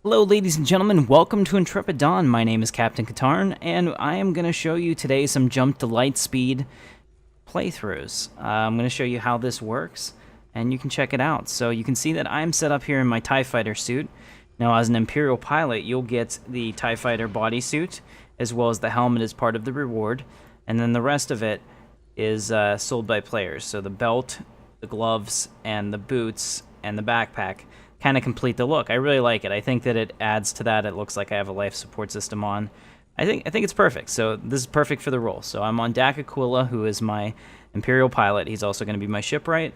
Hello ladies and gentlemen, welcome to Intrepid Dawn. My name is Captain Katarn, and I am going to show you today some jump to Lightspeed playthroughs. I'm going to show you how this works, and you can check it out. So you can see that I'm set up here in my TIE Fighter suit. Now as an Imperial pilot, you'll get the TIE Fighter bodysuit, as well as the helmet as part of the reward, and then the rest of it is sold by players. So the belt, the gloves, and the boots, and the backpack kind of complete the look. I really like it. I think that it adds to that. It looks like I have a life support system on. I think it's perfect. So this is perfect for the role. So I'm on Dak Aquila, who is my Imperial pilot. He's also going to be my shipwright,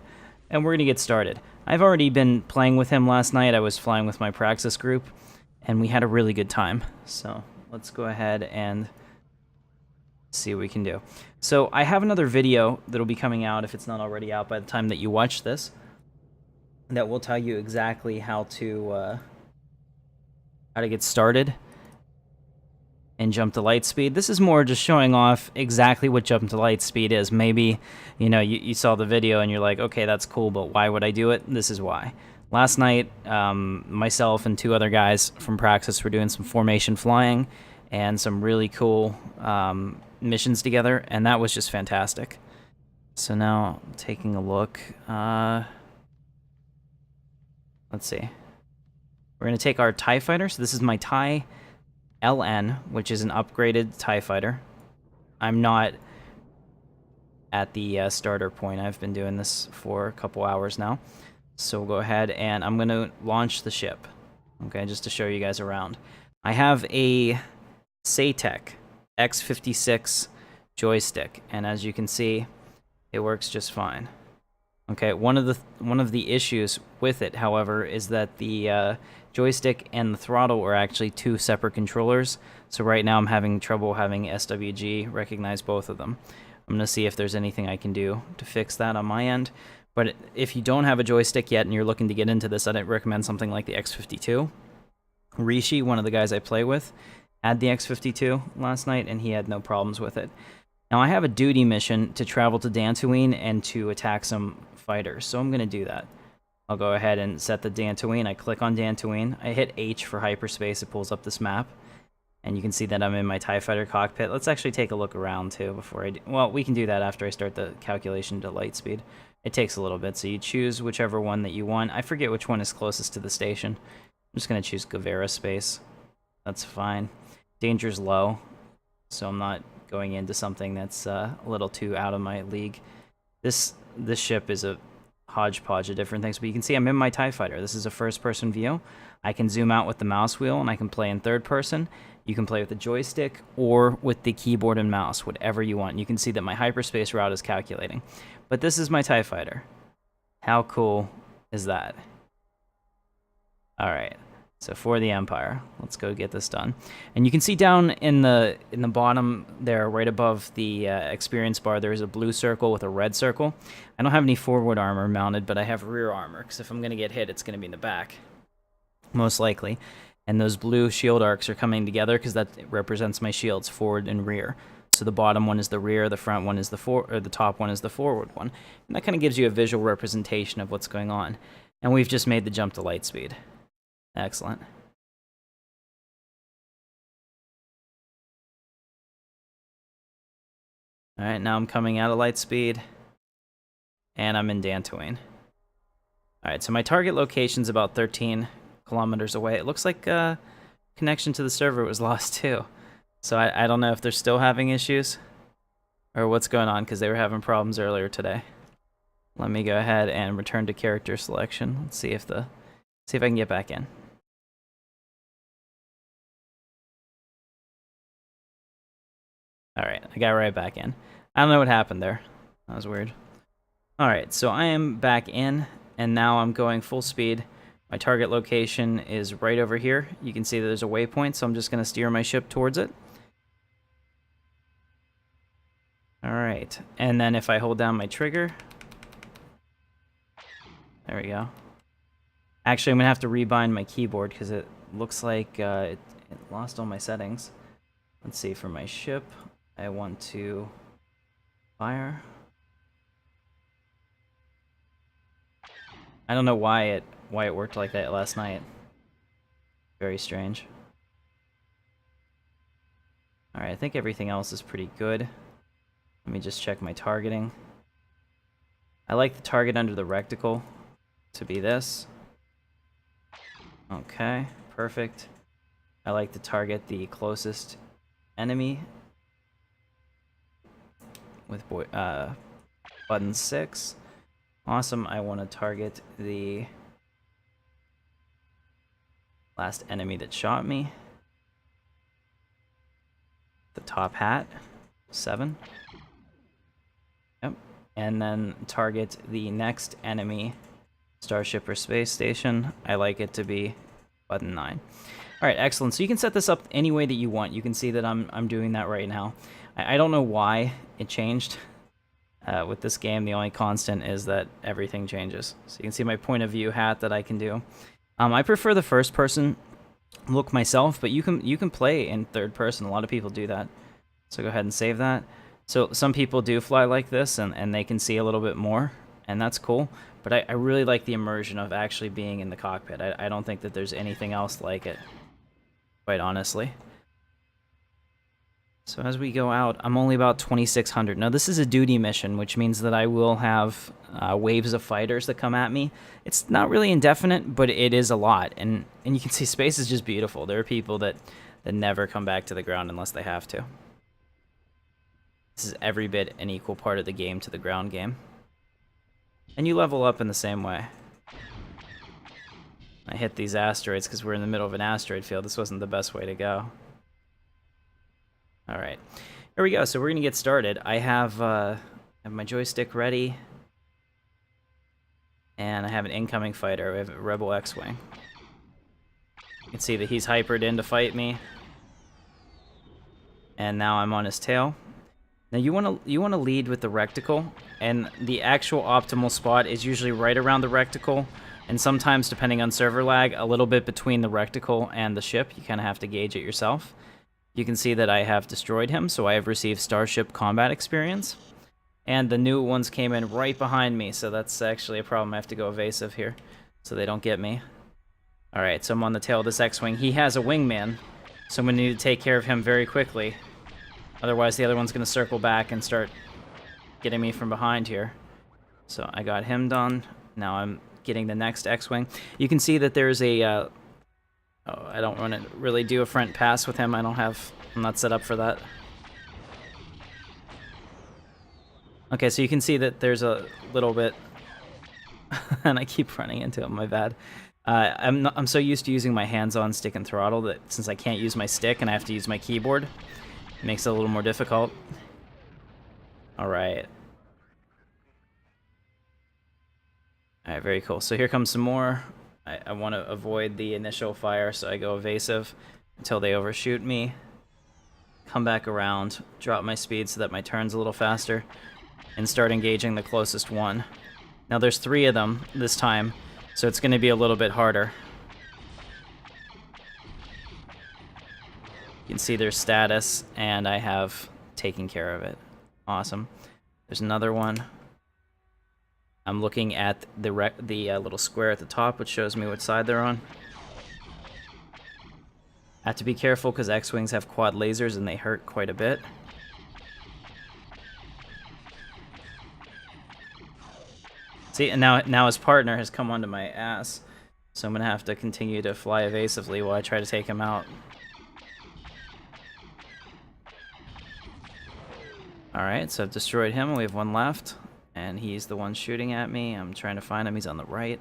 and we're going to get started. I've already been playing with him last night. I was flying with my Praxis group, and we had a really good time. So let's go ahead and see what we can do. So I have another video that'll be coming out, if it's not already out by the time that you watch this, that will tell you exactly how to get started and jump to Lightspeed. This is more just showing off exactly what jump to Lightspeed is. Maybe, you know, you saw the video and you're like, okay, that's cool, but why would I do it? This is why. Last night, myself and two other guys from Praxis were doing some formation flying and some really cool missions together, and that was just fantastic. So now, taking a look, let's see. We're going to take our TIE Fighter. So this is my TIE LN, which is an upgraded TIE Fighter. I'm not at the starter point. I've been doing this for a couple hours now. So we'll go ahead and I'm going to launch the ship. Okay, just to show you guys around. I have a Saytech X56 joystick, and as you can see, it works just fine. Okay, one of the issues with it, however, is that the joystick and the throttle are actually two separate controllers. So right now I'm having trouble having SWG recognize both of them. I'm going to see if there's anything I can do to fix that on my end. But if you don't have a joystick yet and you're looking to get into this, I'd recommend something like the X52. Rishi, one of the guys I play with, had the X52 last night, and he had no problems with it. Now I have a duty mission to travel to Dantooine and to attack some fighters, so I'm going to do that. I'll go ahead and set the Dantooine. I click on Dantooine. I hit H for hyperspace. It pulls up this map, and you can see that I'm in my TIE Fighter cockpit. Let's actually take a look around, too, before I do. Well, we can do that after I start the calculation to Lightspeed. It takes a little bit, so you choose whichever one that you want. I forget which one is closest to the station. I'm just going to choose Gavera space. That's fine. Danger's low, so I'm not going into something that's a little too out of my league. This ship is a hodgepodge of different things, but you can see I'm in my TIE Fighter. This is a first-person view. I can zoom out with the mouse wheel, and I can play in third person. You can play with the joystick or with the keyboard and mouse, whatever you want. You can see that my hyperspace route is calculating. But this is my TIE Fighter. How cool is that? All right. So for the Empire, let's go get this done. And you can see down in the bottom there, right above the experience bar, there is a blue circle with a red circle. I don't have any forward armor mounted, but I have rear armor, because if I'm going to get hit, it's going to be in the back, most likely. And those blue shield arcs are coming together because that represents my shields, forward and rear. So the bottom one is the rear, the front one is the top one is the forward one. And that kind of gives you a visual representation of what's going on. And we've just made the jump to Lightspeed. Excellent. All right, now I'm coming out of Lightspeed, and I'm in Dantooine. All right, so my target location's about 13 kilometers away. It looks like connection to the server was lost too. So I don't know if they're still having issues or what's going on, because they were having problems earlier today. Let me go ahead and return to character selection. Let's see if I can get back in. Alright, I got right back in. I don't know what happened there. That was weird. Alright, so I am back in, and now I'm going full speed. My target location is right over here. You can see that there's a waypoint, so I'm just going to steer my ship towards it. Alright, and then if I hold down my trigger... There we go. Actually, I'm going to have to rebind my keyboard, because it looks like it lost all my settings. Let's see, for my ship... I want to fire. I don't know why it worked like that last night. Very strange. Alright, I think everything else is pretty good. Let me just check my targeting. I like the target under the reticle to be this. Okay, perfect. I like to target the closest enemy with button 6. Awesome, I want to target the last enemy that shot me. The top hat, 7. Yep. And then target the next enemy, starship or space station. I like it to be button 9. All right, excellent. So you can set this up any way that you want. You can see that I'm doing that right now. I don't know why it changed. With this game, the only constant is that everything changes. So you can see my point of view hat that I can do. I prefer the first person look myself, but you can play in third person. A lot of people do that. So go ahead and save that. So some people do fly like this, and they can see a little bit more, and that's cool. But I really like the immersion of actually being in the cockpit. I don't think that there's anything else like it, quite honestly. So as we go out, I'm only about 2,600. Now this is a duty mission, which means that I will have waves of fighters that come at me. It's not really indefinite, but it is a lot. And you can see space is just beautiful. There are people that never come back to the ground unless they have to. This is every bit an equal part of the game to the ground game. And you level up in the same way. I hit these asteroids because we're in the middle of an asteroid field. This wasn't the best way to go. All right, here we go. So we're gonna get started. I have my joystick ready, and I have an incoming fighter. We have a Rebel X-wing. You can see that he's hypered in to fight me, and now I'm on his tail. Now you wanna lead with the reticle, and the actual optimal spot is usually right around the reticle, and sometimes, depending on server lag, a little bit between the reticle and the ship. You kind of have to gauge it yourself. You can see that I have destroyed him, so I have received Starship Combat Experience. And the new ones came in right behind me, so that's actually a problem. I have to go evasive here, so they don't get me. Alright, so I'm on the tail of this X-Wing. He has a wingman, so I'm going to need to take care of him very quickly. Otherwise, the other one's going to circle back and start getting me from behind here. So I got him done. Now I'm getting the next X-Wing. You can see that there's a... Oh, I don't want to really do a front pass with him. I'm not set up for that. Okay, so you can see that there's a little bit, and I keep running into him, my bad. I'm so used to using my hands on stick and throttle that since I can't use my stick and I have to use my keyboard, it makes it a little more difficult. Alright. Alright, very cool. So here comes some more. I want to avoid the initial fire, so I go evasive until they overshoot me. Come back around, drop my speed so that my turn's a little faster, and start engaging the closest one. Now there's 3 of them this time, so it's going to be a little bit harder. You can see their status, and I have taken care of it. Awesome. There's another one. I'm looking at the little square at the top, which shows me what side they're on. I have to be careful because X-Wings have quad lasers and they hurt quite a bit. See, and now his partner has come onto my ass, so I'm going to have to continue to fly evasively while I try to take him out. Alright, so I've destroyed him. We have one left. And he's the one shooting at me. I'm trying to find him. He's on the right.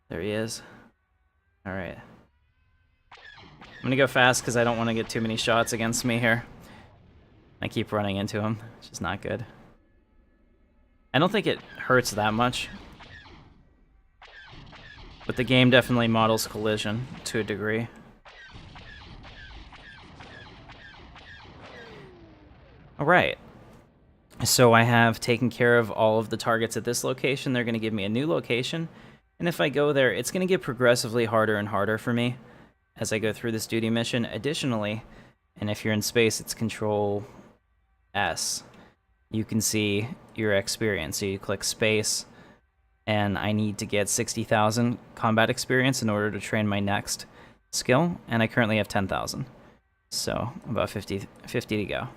There he is. Alright. I'm going to go fast because I don't want to get too many shots against me here. I keep running into him, which is not good. I don't think it hurts that much. But the game definitely models collision to a degree. Alright. So I have taken care of all of the targets at this location. They're going to give me a new location. And if I go there, it's going to get progressively harder and harder for me as I go through this duty mission. Additionally, and if you're in space, it's Control S. You can see your experience. So you click space, and I need to get 60,000 combat experience in order to train my next skill, and I currently have 10,000. So about 50 to go.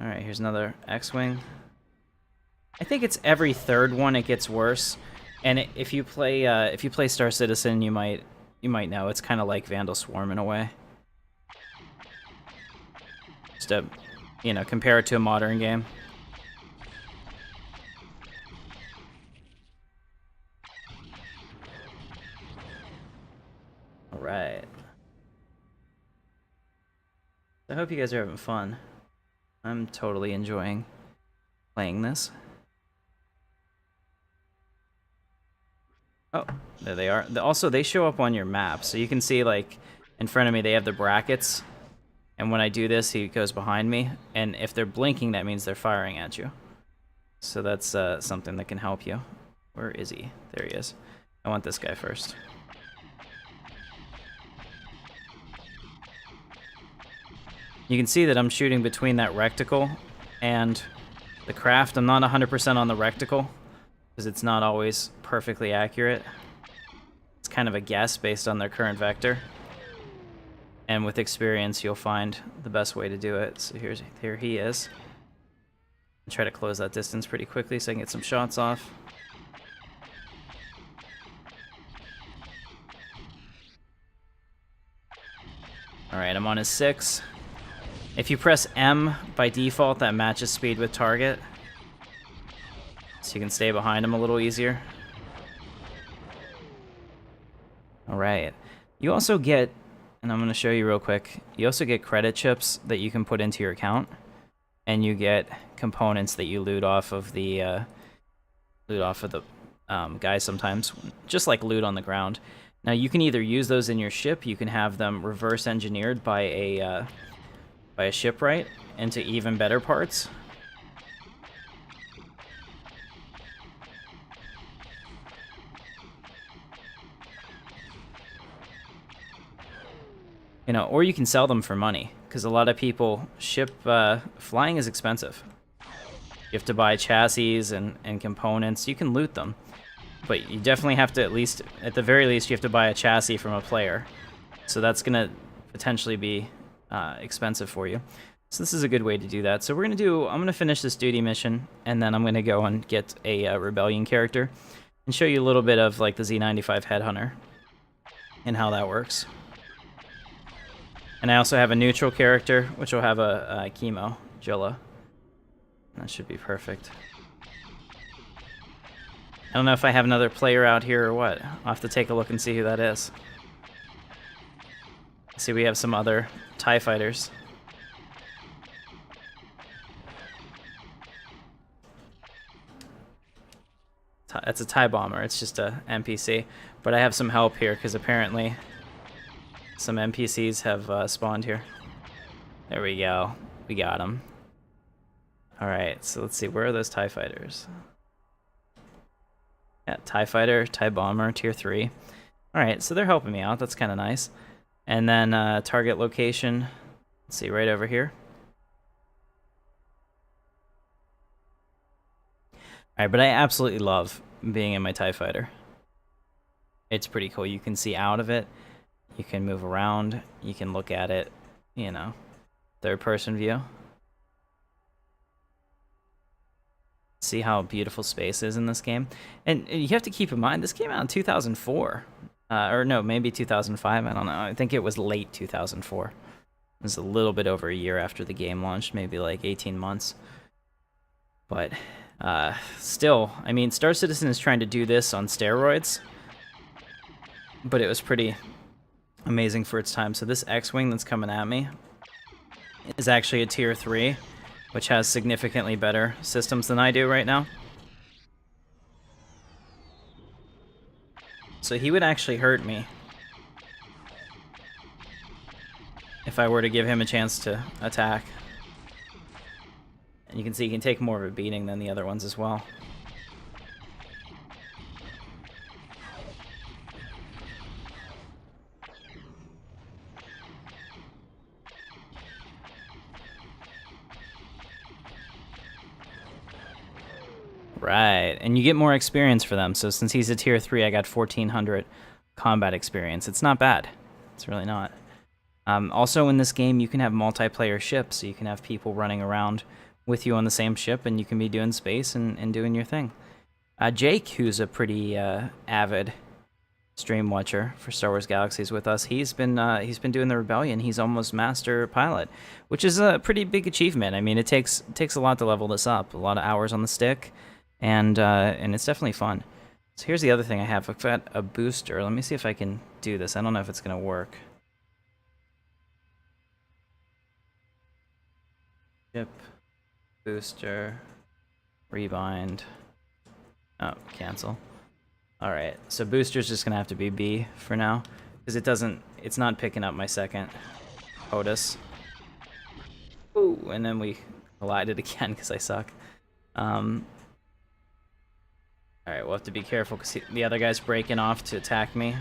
All right, here's another X-Wing. I think it's every third one it gets worse. And if you play Star Citizen, you might know it's kind of like Vandal Swarm in a way. Just to, compare it to a modern game. All right. I hope you guys are having fun. I'm totally enjoying playing this. Oh, there they are. Also, they show up on your map, so you can see, like, in front of me they have the brackets, and when I do this, he goes behind me, and if they're blinking, that means they're firing at you. So that's something that can help you. Where is he? There he is. I want this guy first. You can see that I'm shooting between that reticle and the craft. I'm not 100% on the reticle, because it's not always perfectly accurate. It's kind of a guess based on their current vector. And with experience, you'll find the best way to do it. So here he is. I'll try to close that distance pretty quickly so I can get some shots off. Alright, I'm on his 6. If you press M by default, that matches speed with target. So you can stay behind him a little easier. Alright. You also get, and I'm going to show you real quick, you also get credit chips that you can put into your account. And you get components that you loot off of the guys sometimes, just like loot on the ground. Now you can either use those in your ship, you can have them reverse engineered by a shipwright into even better parts. Or you can sell them for money, because a lot of people flying is expensive. You have to buy chassis and components. You can loot them, but you definitely have to at the very least, you have to buy a chassis from a player. So that's gonna potentially be expensive for you. So this is a good way to do that. So I'm gonna finish this duty mission, and then I'm gonna go and get a rebellion character and show you a little bit of like the Z95 Headhunter and how that works. And I also have a neutral character, which will have a chemo, Jilla. That should be perfect. I don't know if I have another player out here or what. I'll have to take a look and see who that is. See, we have some other TIE fighters. It's a TIE bomber. It's just a NPC. But I have some help here, because apparently some NPCs have spawned here. There we go. We got them. Alright, so let's see. Where are those TIE fighters? Yeah, TIE fighter, TIE bomber, tier 3. Alright, so they're helping me out. That's kind of nice. And then target location. Let's see, right over here. Alright, but I absolutely love being in my TIE fighter. It's pretty cool. You can see out of it. You can move around. You can look at it, third-person view. See how beautiful space is in this game. And you have to keep in mind, this came out in 2004. Or no, maybe 2005, I don't know. I think it was late 2004. It was a little bit over a year after the game launched, maybe like 18 months. But still, I mean, Star Citizen is trying to do this on steroids. But it was pretty amazing for its time. So this X-Wing that's coming at me is actually a tier 3, which has significantly better systems than I do right now. So he would actually hurt me if I were to give him a chance to attack. And you can see he can take more of a beating than the other ones as well. Right, and you get more experience for them. So since he's a tier 3, I got 1,400 combat experience. It's not bad. It's really not. Also, in this game, you can have multiplayer ships, so you can have people running around with you on the same ship, and you can be doing space and doing your thing. Jake, who's a pretty avid stream watcher for Star Wars Galaxies with us, he's been doing the Rebellion. He's almost master pilot, which is a pretty big achievement. I mean, it takes a lot to level this up, a lot of hours on the stick, and it's definitely fun. So here's the other thing I have. I've got a booster. Let me see if I can do this. I don't know if it's gonna work. Ship, booster, rebind. Oh, cancel. Alright, so booster's just gonna have to be B for now, because it's not picking up my second POTUS. Ooh, and then we collided again because I suck. Alright, we'll have to be careful because the other guy's breaking off to attack me.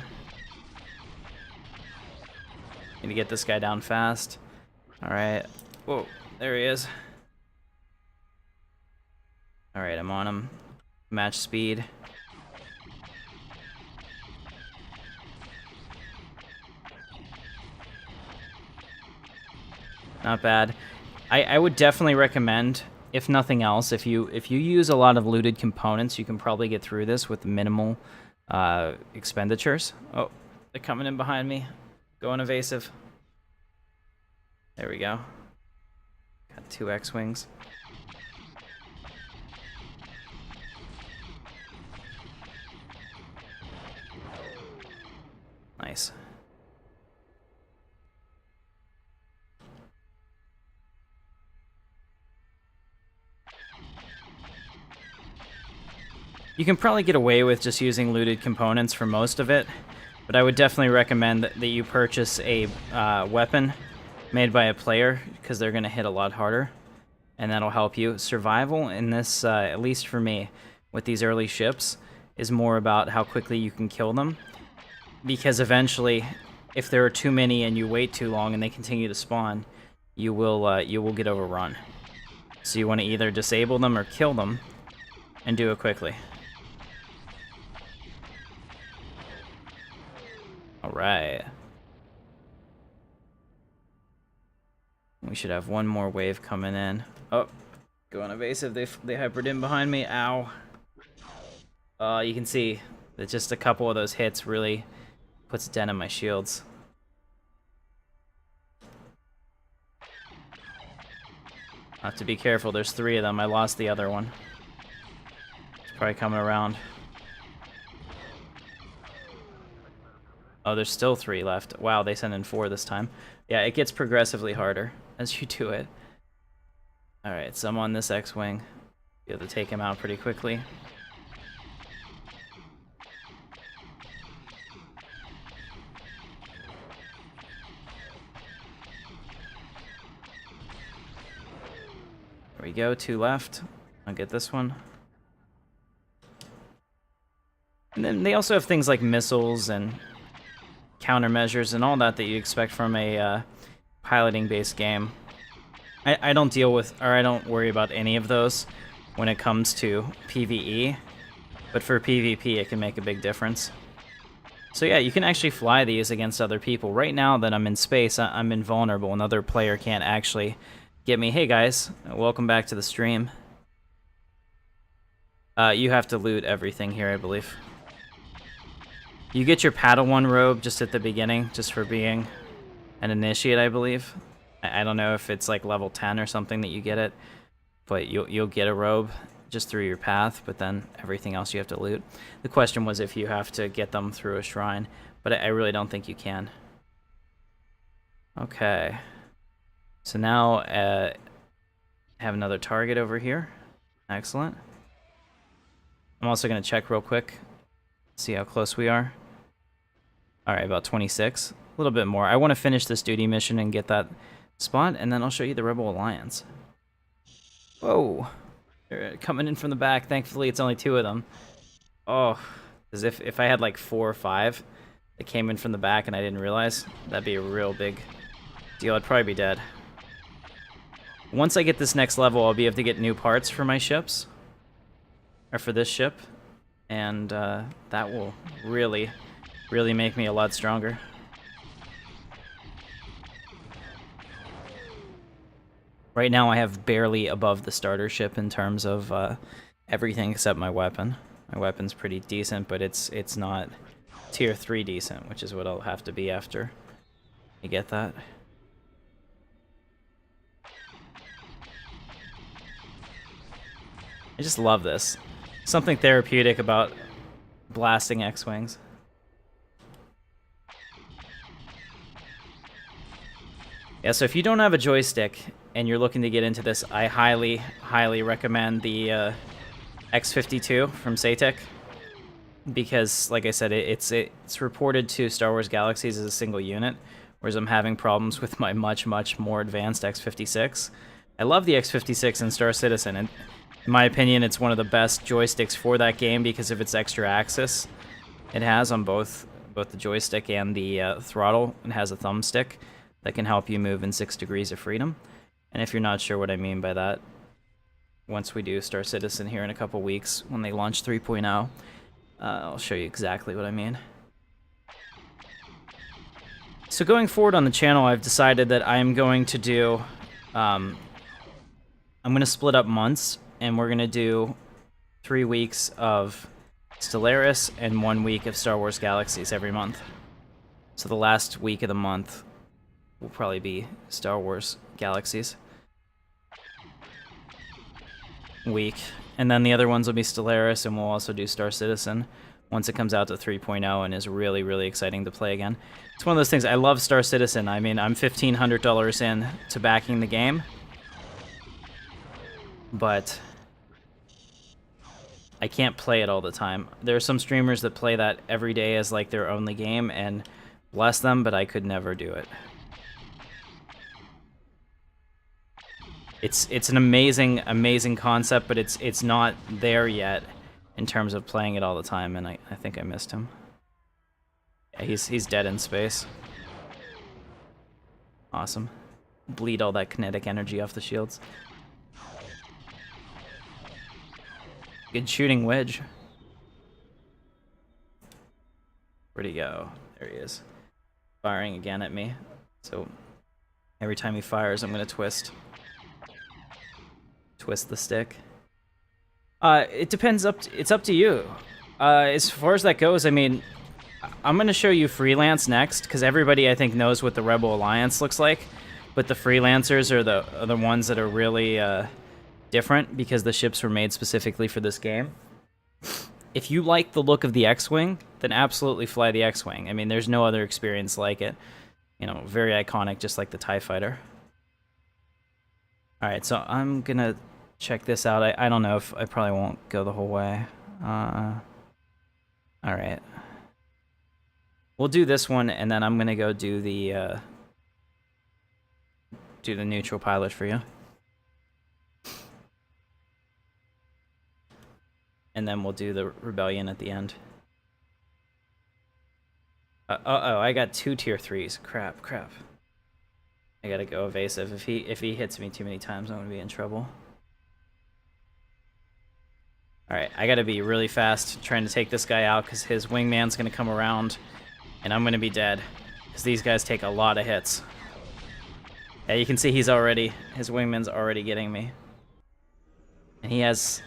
Need to get this guy down fast. Alright. Whoa, there he is. Alright, I'm on him. Match speed. Not bad. I would definitely recommend, if nothing else, if you use a lot of looted components, you can probably get through this with minimal expenditures. Oh, they're coming in behind me. Going evasive. There we go. Got 2 X-Wings. Nice. You can probably get away with just using looted components for most of it, but I would definitely recommend that you purchase a weapon made by a player, because they're going to hit a lot harder, and that'll help you. Survival in this, at least for me, with these early ships, is more about how quickly you can kill them, because eventually, if there are too many and you wait too long and they continue to spawn, you will get overrun. So you want to either disable them or kill them, and do it quickly. Alright. We should have one more wave coming in. Oh, going evasive. They hypered in behind me. Ow. You can see that just a couple of those hits really puts a dent in my shields. I have to be careful. There's 3 of them. I lost the other one. It's probably coming around. Oh, there's still 3 left. Wow, they sent in 4 this time. Yeah, it gets progressively harder as you do it. Alright, so I'm on this X-Wing. Be able to take him out pretty quickly. There we go, 2 left. I'll get this one. And then they also have things like missiles and countermeasures and all that you expect from a piloting-based game. I don't deal with, or I don't worry about any of those when it comes to PvE, but for PvP it can make a big difference. So yeah, you can actually fly these against other people. Right now that I'm in space, I'm invulnerable. Another player can't actually get me. Hey guys, welcome back to the stream. You have to loot everything here, I believe. You get your Padawan robe just at the beginning, just for being an initiate, I believe. I don't know if it's like level 10 or something that you get it, but you'll get a robe just through your path, but then everything else you have to loot. The question was if you have to get them through a shrine, but I really don't think you can. Okay. So now, have another target over here. Excellent. I'm also going to check real quick, see how close we are. Alright, about 26. A little bit more. I want to finish this duty mission and get that spot, and then I'll show you the Rebel Alliance. Whoa. They're coming in from the back. Thankfully, it's only 2 of them. Oh, as if I had like 4 or 5 that came in from the back and I didn't realize, that'd be a real big deal. I'd probably be dead. Once I get this next level, I'll be able to get new parts for my ships. Or for this ship. And that will really really make me a lot stronger. Right now I have barely above the starter ship in terms of everything except my weapon. My weapon's pretty decent, but it's not tier 3 decent, which is what I'll have to be after I get that. I just love this. Something therapeutic about blasting X-Wings. Yeah, so if you don't have a joystick and you're looking to get into this, I highly, highly recommend the X-52 from Satek. Because, like I said, it's reported to Star Wars Galaxies as a single unit, whereas I'm having problems with my much, much more advanced X-56. I love the X-56 in Star Citizen, and in my opinion, it's one of the best joysticks for that game because of its extra axis it has on both the joystick and the throttle. It has a thumbstick that can help you move in 6 degrees of freedom. And if you're not sure what I mean by that, once we do Star Citizen here in a couple weeks, when they launch 3.0, I'll show you exactly what I mean. So going forward on the channel, I've decided that I'm going to do... I'm going to split up months, and we're going to do 3 weeks of Stellaris and 1 week of Star Wars Galaxies every month. So the last week of the month will probably be Star Wars Galaxies week, and then the other ones will be Stellaris, and we'll also do Star Citizen once it comes out to 3.0 and is really, really exciting to play again. It's one of those things. I love Star Citizen. I mean, I'm $1,500 in to backing the game, but I can't play it all the time. There are some streamers that play that every day as like their only game, and bless them, but I could never do it. It's an amazing concept, but it's not there yet in terms of playing it all the time, and I think I missed him. Yeah, he's dead in space. Awesome. Bleed all that kinetic energy off the shields. Good shooting, Wedge. Where'd he go? There he is. Firing again at me. So every time he fires, I'm gonna twist the stick. It depends. It's up to you. As far as that goes, I mean, I'm gonna show you freelance next because everybody I think knows what the Rebel Alliance looks like, but the freelancers are the ones that are really different because the ships were made specifically for this game. If you like the look of the X-Wing, then absolutely fly the X-Wing. I mean, there's no other experience like it. You know, very iconic, just like the TIE Fighter. All right, so I'm gonna check this out. I don't know if I probably won't go the whole way. All right. We'll do this one, and then I'm gonna go do the neutral pilot for you. And then we'll do the rebellion at the end. Uh-oh, I got 2 tier 3s. Crap. I gotta go evasive. If he hits me too many times, I'm gonna be in trouble. Alright, I gotta be really fast trying to take this guy out because his wingman's gonna come around and I'm gonna be dead. Because these guys take a lot of hits. Yeah, you can see his wingman's already getting me. And he has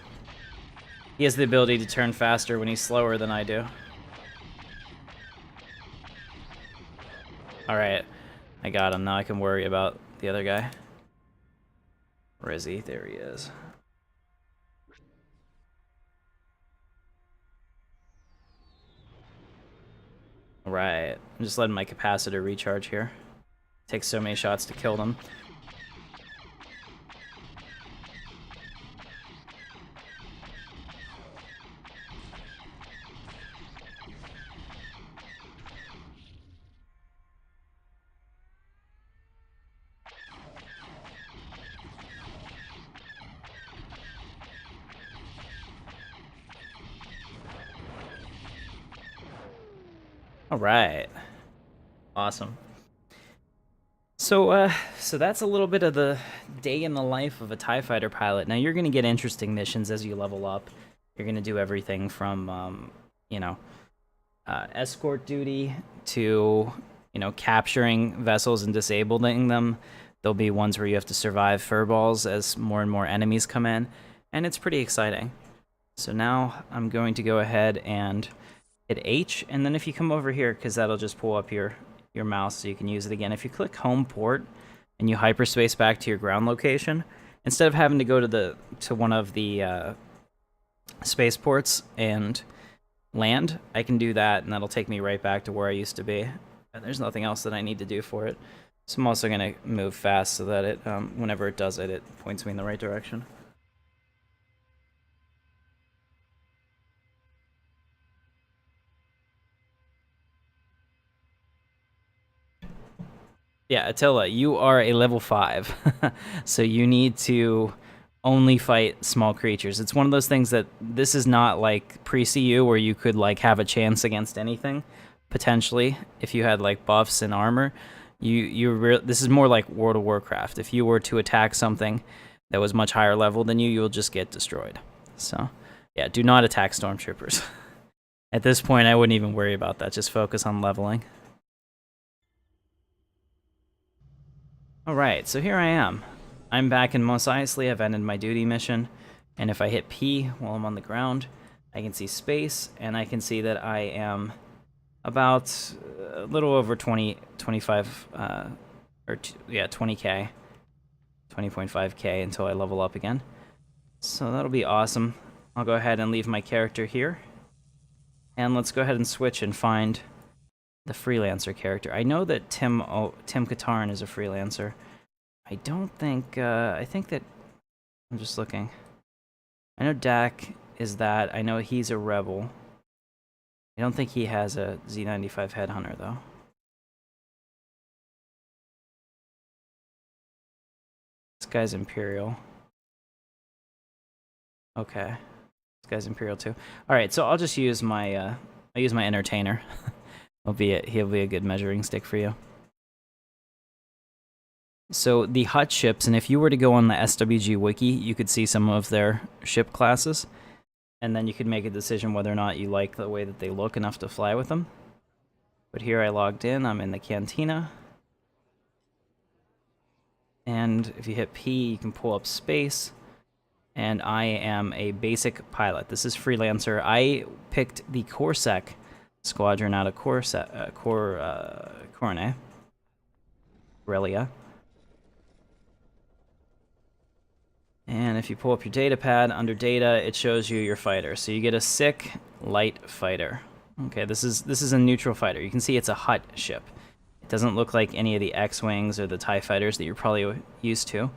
the ability to turn faster when he's slower than I do. Alright, I got him. Now I can worry about the other guy. Where is he? There he is. Alright, I'm just letting my capacitor recharge here. Takes so many shots to kill them. All right, awesome. So, so that's a little bit of the day in the life of a TIE Fighter pilot. Now you're gonna get interesting missions as you level up. You're gonna do everything from, you know, escort duty to, you know, capturing vessels and disabling them. There'll be ones where you have to survive furballs as more and more enemies come in, and it's pretty exciting. So now I'm going to go ahead and hit H, and then if you come over here, because that'll just pull up your mouse so you can use it again. If you click home port and you hyperspace back to your ground location, instead of having to go to one of the spaceports and land, I can do that, and that'll take me right back to where I used to be. And there's nothing else that I need to do for it. So I'm also going to move fast so that it, whenever it does it, it points me in the right direction. Yeah, Attila, you are a level 5, so you need to only fight small creatures. It's one of those things that this is not like pre-CU where you could like have a chance against anything, potentially, if you had like buffs and armor. This is more like World of Warcraft. If you were to attack something that was much higher level than you, you'll just get destroyed. So, yeah, do not attack stormtroopers. At this point, I wouldn't even worry about that. Just focus on leveling. Alright, so here I am. I'm back in Mos Eisley. I've ended my duty mission. And if I hit P while I'm on the ground, I can see space, and I can see that I am about a little over 25, 20k, 20.5k until I level up again. So that'll be awesome. I'll go ahead and leave my character here. And let's go ahead and switch and find the freelancer character. I know that Tim Katarn is a freelancer. I don't think, I think that, I'm just looking. I know Dak is that. I know he's a rebel. I don't think he has a Z95 headhunter, though. This guy's Imperial. Okay. This guy's Imperial, too. Alright, so I'll just use my, I'll use my entertainer. He'll be a good measuring stick for you. So the Hutt ships, and if you were to go on the SWG wiki, you could see some of their ship classes, and then you could make a decision whether or not you like the way that they look enough to fly with them. But here I logged in, I'm in the cantina. And if you hit P, you can pull up space. And I am a basic pilot. This is freelancer. I picked the Corsac squadron out of Cornet. Relia. And if you pull up your data pad, under data, it shows you your fighter. So you get a sick light fighter. Okay, this is a neutral fighter. You can see it's a Hutt ship. It doesn't look like any of the X-Wings or the TIE fighters that you're probably used to.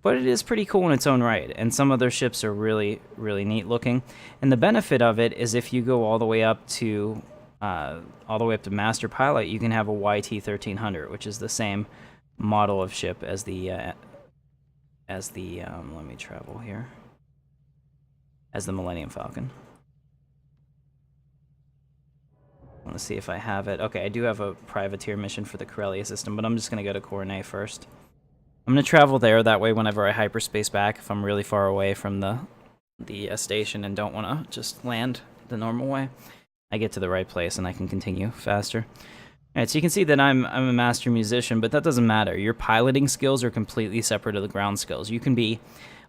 But it is pretty cool in its own right, and some of their ships are really, really neat looking. And the benefit of it is if you go all the way up to Master Pilot, you can have a YT-1300, which is the same model of ship as the let me travel here, as the Millennium Falcon. I want to see if I have it. Okay, I do have a privateer mission for the Corellia system, but I'm just going to go to Cornet first. I'm going to travel there, that way whenever I hyperspace back, if I'm really far away from the station and don't want to just land the normal way, I get to the right place and I can continue faster. Alright, so you can see that I'm a master musician, but that doesn't matter. Your piloting skills are completely separate of the ground skills. You can be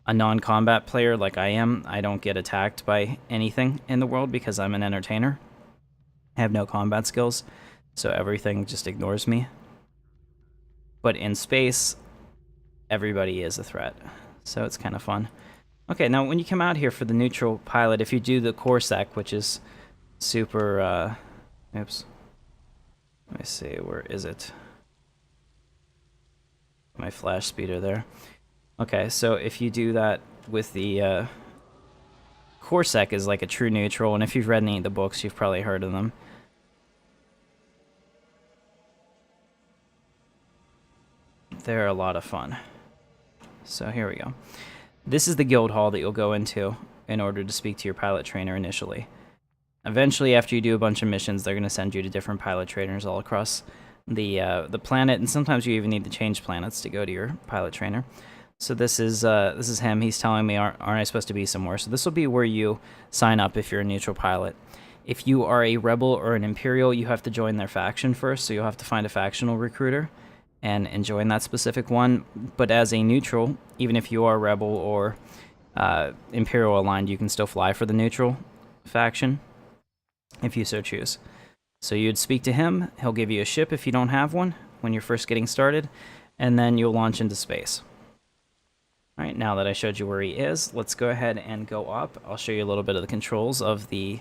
a non-combat player like I am. I don't get attacked by anything in the world because I'm an entertainer. I have no combat skills, so everything just ignores me. But in space, everybody is a threat, so it's kind of fun. Okay, now when you come out here for the neutral pilot, if you do the Corsac, which is super, oops. Let me see, where is it? My flash speeder there. Okay, so if you do that with the Corsac is like a true neutral, and if you've read any of the books, you've probably heard of them. They're a lot of fun. So here we go. This is the guild hall that you'll go into in order to speak to your pilot trainer initially. Eventually, after you do a bunch of missions, they're going to send you to different pilot trainers all across the planet, and sometimes you even need to change planets to go to your pilot trainer. So this is him. He's telling me, aren't I supposed to be somewhere? So this will be where you sign up if you're a neutral pilot. If you are a rebel or an Imperial, you have to join their faction first, so you'll have to find a factional recruiter and join that specific one. But as a neutral, even if you are rebel or Imperial aligned, you can still fly for the neutral faction if you so choose. So you'd speak to him, he'll give you a ship if you don't have one when you're first getting started, and then you'll launch into space. Alright, now that I showed you where he is, let's go ahead and go up. I'll show you a little bit of the controls of the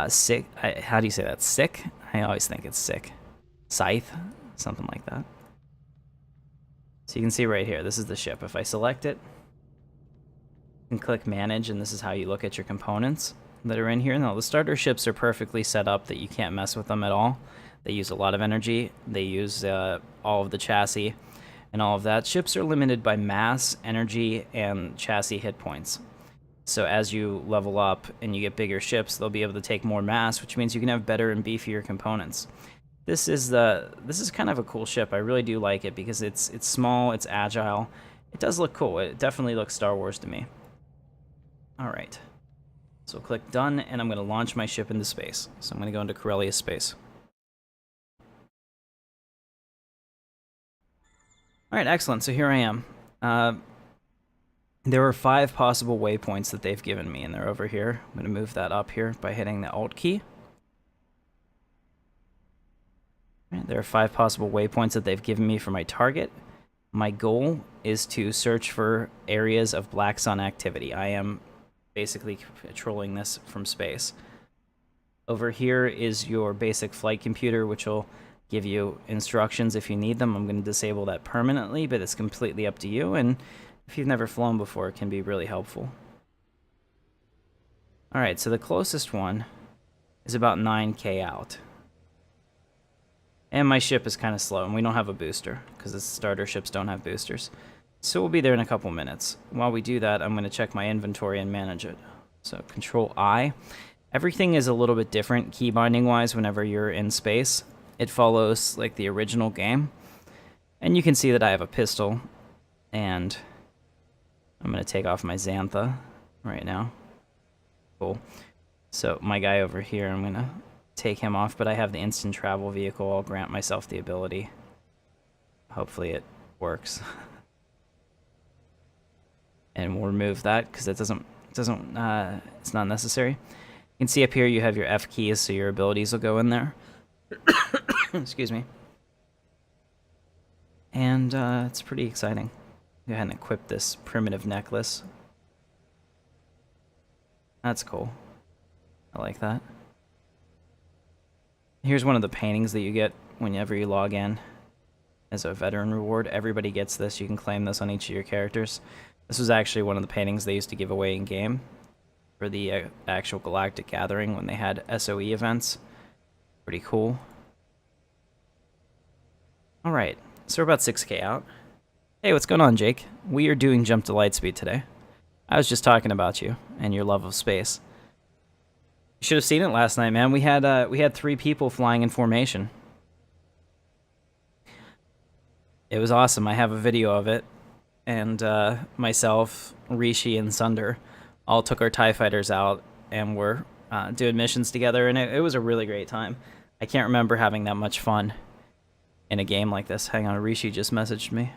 sick. How do you say that? Sick? I always think it's sick. Scythe? Something like that. So you can see right here, this is the ship. If I select it, you can click manage, and this is how you look at your components that are in here. Now, the starter ships are perfectly set up that you can't mess with them at all. They use a lot of energy. They use all of the chassis and all of that. Ships are limited by mass, energy, and chassis hit points. So as you level up and you get bigger ships, they'll be able to take more mass, which means you can have better and beefier components. This is kind of a cool ship. I really do like it because it's small, it's agile. It does look cool. It definitely looks Star Wars to me. All right. So click done, and I'm going to launch my ship into space. So I'm going to go into Corellia space. All right, excellent. So here I am. There are 5 possible waypoints that they've given me, and they're over here. I'm going to move that up here by hitting the Alt key. All right, there are 5 possible waypoints that they've given me for my target. My goal is to search for areas of black sun activity. I am basically patrolling this from space. Over here is your basic flight computer, which will give you instructions if you need them. I'm going to disable that permanently, but it's completely up to you, and if you've never flown before, it can be really helpful. Alright, so the closest one is about 9K out. And my ship is kind of slow, and we don't have a booster, because the starter ships don't have boosters. So we'll be there in a couple minutes. While we do that, I'm going to check my inventory and manage it. So Control I. Everything is a little bit different key binding wise whenever you're in space. It follows like the original game. And you can see that I have a pistol, and I'm going to take off my Xantha right now. Cool. So my guy over here, I'm going to take him off, but I have the instant travel vehicle. I'll grant myself the ability. Hopefully it works. And we'll remove that because it's not necessary. You can see up here you have your F keys, so your abilities will go in there. Excuse me. And it's pretty exciting. Go ahead and equip this primitive necklace. That's cool. I like that. Here's one of the paintings that you get whenever you log in as a veteran reward. Everybody gets this. You can claim this on each of your characters. This was actually one of the paintings they used to give away in game for the actual Galactic Gathering when they had SOE events. Pretty cool. Alright, so we're about 6K out. Hey, what's going on, Jake? We are doing Jump to Lightspeed today. I was just talking about you and your love of space. You should have seen it last night, man. We had 3 people flying in formation. It was awesome. I have a video of it. And myself, Rishi, and Sunder all took our TIE fighters out and were doing missions together, and it was a really great time. I can't remember having that much fun in a game like this. Hang on, Rishi just messaged me.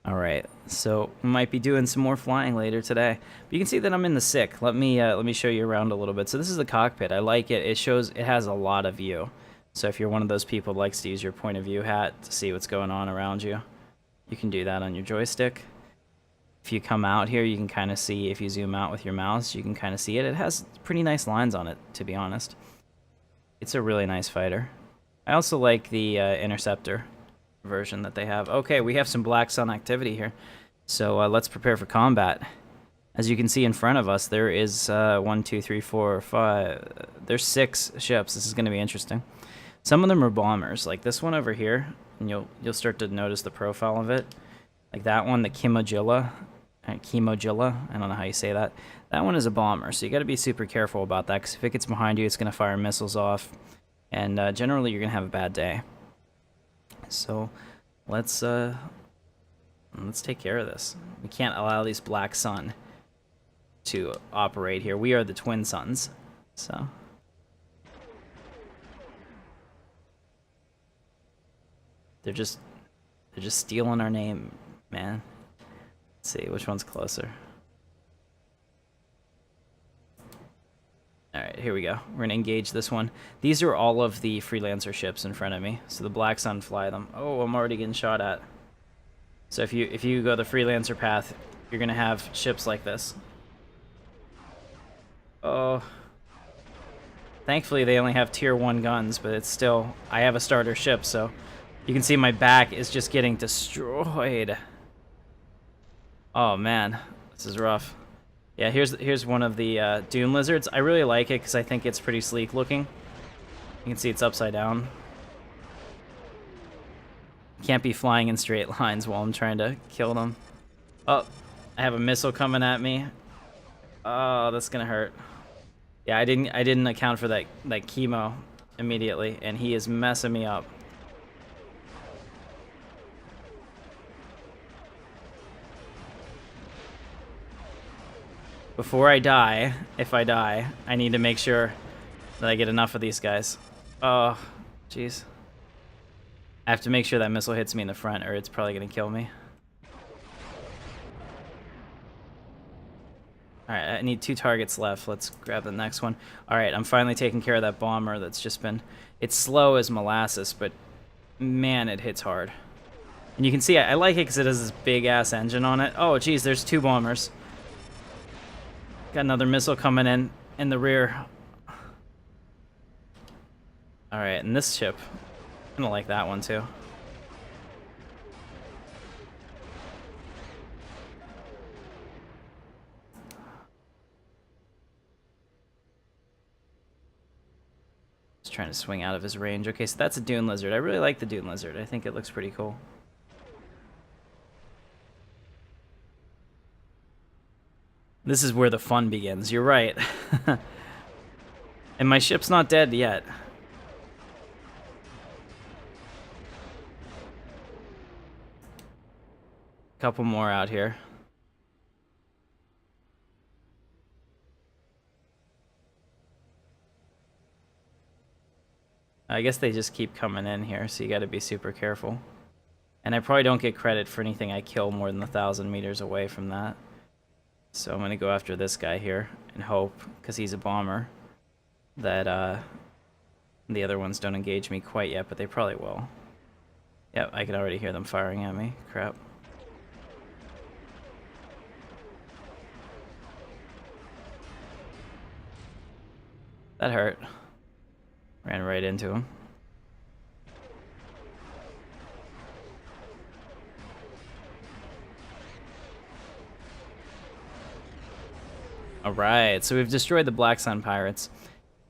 Alright, so we might be doing some more flying later today. But you can see that I'm in the sick. Let me show you around a little bit. So this is the cockpit. I like it. It has a lot of view. So if you're one of those people who likes to use your point of view hat to see what's going on around you, you can do that on your joystick. If you come out here, you can kind of see, if you zoom out with your mouse, you can kind of see it. It has pretty nice lines on it, to be honest. It's a really nice fighter. I also like the Interceptor version that they have. Okay, we have some black sun activity here. So let's prepare for combat. As you can see in front of us, there is 1, 2, 3, 4, 5. There's 6 ships. This is going to be interesting. Some of them are bombers, like this one over here, and you'll start to notice the profile of it. Like that one, the Kimogilla. I don't know how you say that. That one is a bomber, so you got to be super careful about that, because if it gets behind you, it's going to fire missiles off, and generally you're going to have a bad day. So let's take care of this. We can't allow these Black Sun to operate here. We are the Twin Suns, so... They're just stealing our name, man. Let's see, which one's closer? Alright, here we go. We're going to engage this one. These are all of the freelancer ships in front of me, so the Black Sun fly them. Oh, I'm already getting shot at. So if you go the freelancer path, you're going to have ships like this. Oh. Thankfully, they only have tier 1 guns, but it's still... I have a starter ship, so... You can see my back is just getting destroyed. Oh man, this is rough. Yeah, here's one of the dune lizards. I really like it because I think it's pretty sleek looking. You can see it's upside down. Can't be flying in straight lines while I'm trying to kill them. Oh, I have a missile coming at me. Oh, that's gonna hurt. Yeah, I didn't account for that chemo immediately, and he is messing me up. Before I die, if I die, I need to make sure that I get enough of these guys. Oh, jeez. I have to make sure that missile hits me in the front, or it's probably going to kill me. Alright, I need 2 targets left. Let's grab the next one. Alright, I'm finally taking care of that bomber that's just been... It's slow as molasses, but man, it hits hard. And you can see, I like it because it has this big-ass engine on it. Oh, geez, there's 2 bombers. Got another missile coming in the rear. Alright, and this ship. I don't like that one too. Just trying to swing out of his range. Okay, so that's a dune lizard. I really like the dune lizard. I think it looks pretty cool. This is where the fun begins. You're right. And my ship's not dead yet. Couple more out here. I guess they just keep coming in here, so you gotta be super careful. And I probably don't get credit for anything I kill more than 1,000 meters away from that. So I'm going to go after this guy here and hope, because he's a bomber, that the other ones don't engage me quite yet, but they probably will. Yep, I can already hear them firing at me. Crap. That hurt. Ran right into him. Alright, so we've destroyed the Black Sun pirates,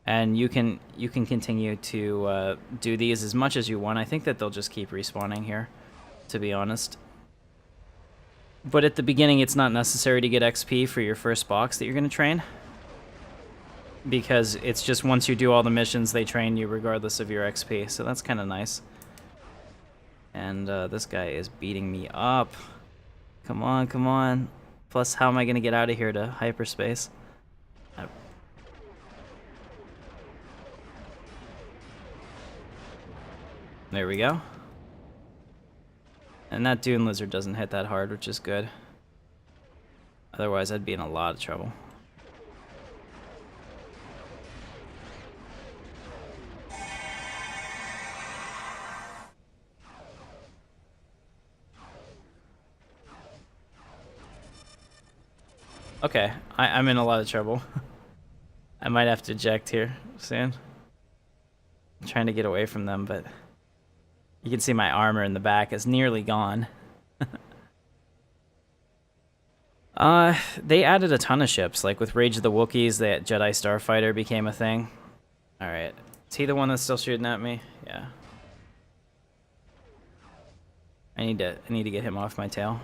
and you can continue to do these as much as you want. I think that they'll just keep respawning here, to be honest. But at the beginning, it's not necessary to get XP for your first box that you're going to train, because it's just once you do all the missions, they train you regardless of your XP, so that's kind of nice. And this guy is beating me up. Come on, come on. Plus, how am I going to get out of here to hyperspace? There we go. And that dune lizard doesn't hit that hard, which is good. Otherwise, I'd be in a lot of trouble. Okay, I'm in a lot of trouble. I might have to eject here soon. I'm trying to get away from them, but you can see my armor in the back is nearly gone. They added a ton of ships. Like with Rage of the Wookiees, that Jedi Starfighter became a thing. Alright, is he the one that's still shooting at me? Yeah. I need to get him off my tail.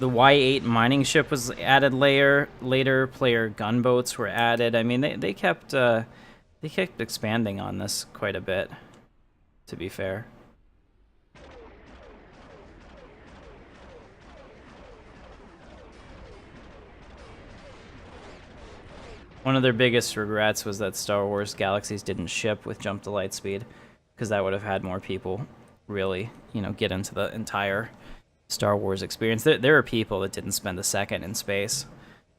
the Y8 mining ship was added later. Player gunboats were added. I mean, they kept expanding on this quite a bit, to be fair. One of their biggest regrets was that Star Wars Galaxies didn't ship with Jump to Lightspeed, because that would have had more people really, you know, get into the entire Star Wars experience. There are people that didn't spend a second in space.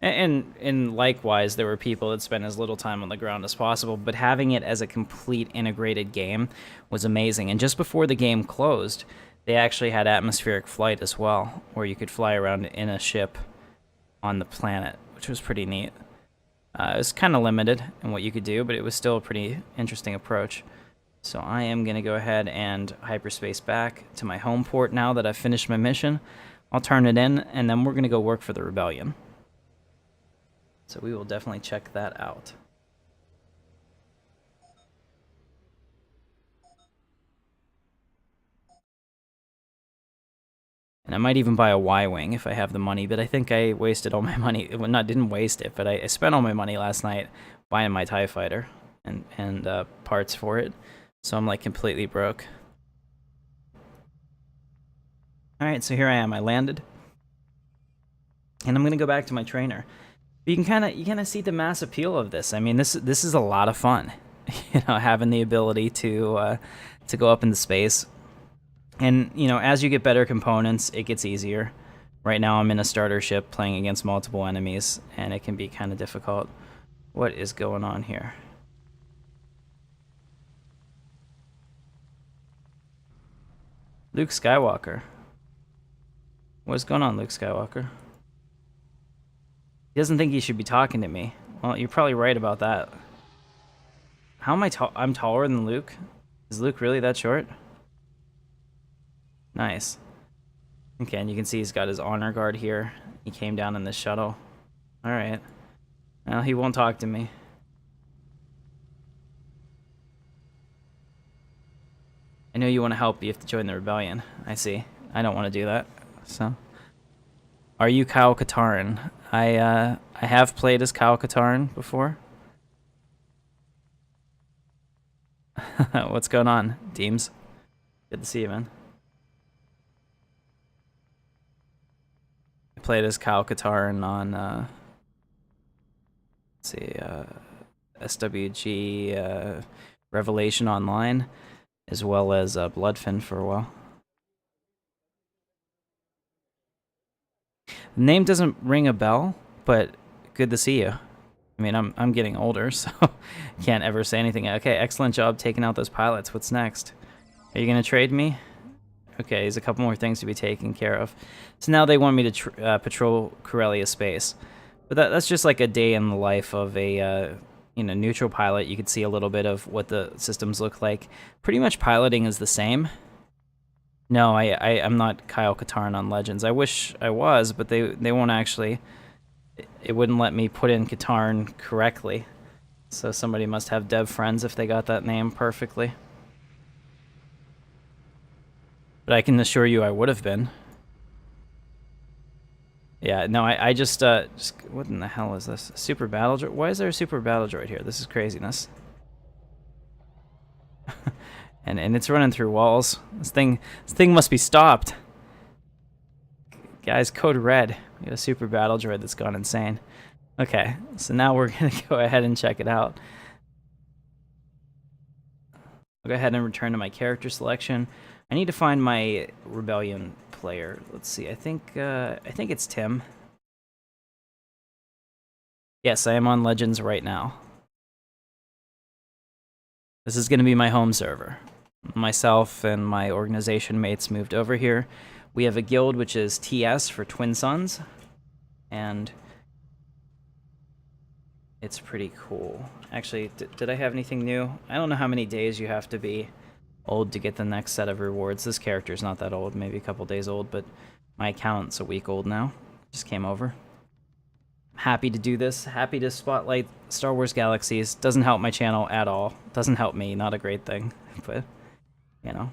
And likewise, there were people that spent as little time on the ground as possible, but having it as a complete integrated game was amazing. And just before the game closed, they actually had atmospheric flight as well, where you could fly around in a ship on the planet, which was pretty neat. It was kind of limited in what you could do, but it was still a pretty interesting approach. So I am going to go ahead and hyperspace back to my home port now that I've finished my mission. I'll turn it in, and then we're going to go work for the Rebellion. So we will definitely check that out. And I might even buy a Y-Wing if I have the money, but I think I wasted all my money. Well, didn't waste it, but I spent all my money last night buying my TIE Fighter and parts for it. So I'm like completely broke. Alright, so here I am. I landed. And I'm gonna go back to my trainer. You can kinda see the mass appeal of this. I mean, this is a lot of fun. You know, having the ability to go up into space. And, you know, as you get better components, it gets easier. Right now I'm in a starter ship playing against multiple enemies, and it can be kind of difficult. What is going on here? Luke Skywalker. What's going on, Luke Skywalker? He doesn't think he should be talking to me. Well, you're probably right about that. How am I tall? I'm taller than Luke? Is Luke really that short? Nice. Okay, and you can see he's got his honor guard here. He came down in the shuttle. Alright. Well, he won't talk to me. I know you want to help, but you have to join the Rebellion. I see. I don't want to do that. So, are you Kyle Katarn? I have played as Kyle Katarn before. What's going on, Deems? Good to see you, man. I played as Kyle Katarn on, let's see, SWG Revelation Online, as well as Bloodfin for a while. The name doesn't ring a bell, but good to see you. I mean, I'm getting older, so can't ever say anything. Okay, excellent job taking out those pilots. What's next? Are you gonna trade me? Okay, there's a couple more things to be taken care of. So now they want me to patrol Corellia space, but that's just like a day in the life of a neutral pilot. You can see a little bit of what the systems look like. Pretty much piloting is the same. No, I'm not Kyle Katarn on Legends. I wish I was, but they won't actually. It wouldn't let me put in Katarn correctly. So somebody must have dev friends if they got that name perfectly. But I can assure you I would have been. Yeah, no, I just what in the hell is this? Super battle droid? Why is there a super battle droid here? This is craziness. and it's running through walls. This thing must be stopped. Guys, code red. We got a super battle droid that's gone insane. Okay, so now we're gonna go ahead and check it out. I'll go ahead and return to my character selection. I need to find my Rebellion player. Let's see. I think it's Tim. Yes, I am on Legends right now. This is going to be my home server. Myself and my organization mates moved over here. We have a guild which is TS for Twin Sons, and it's pretty cool. Actually, did I have anything new? I don't know how many days you have to be old to get the next set of rewards. This character's not that old, maybe a couple days old, but my account's a week old now. Just came over. Happy to do this. Happy to spotlight Star Wars Galaxies. Doesn't help my channel at all. Doesn't help me. Not a great thing, but you know.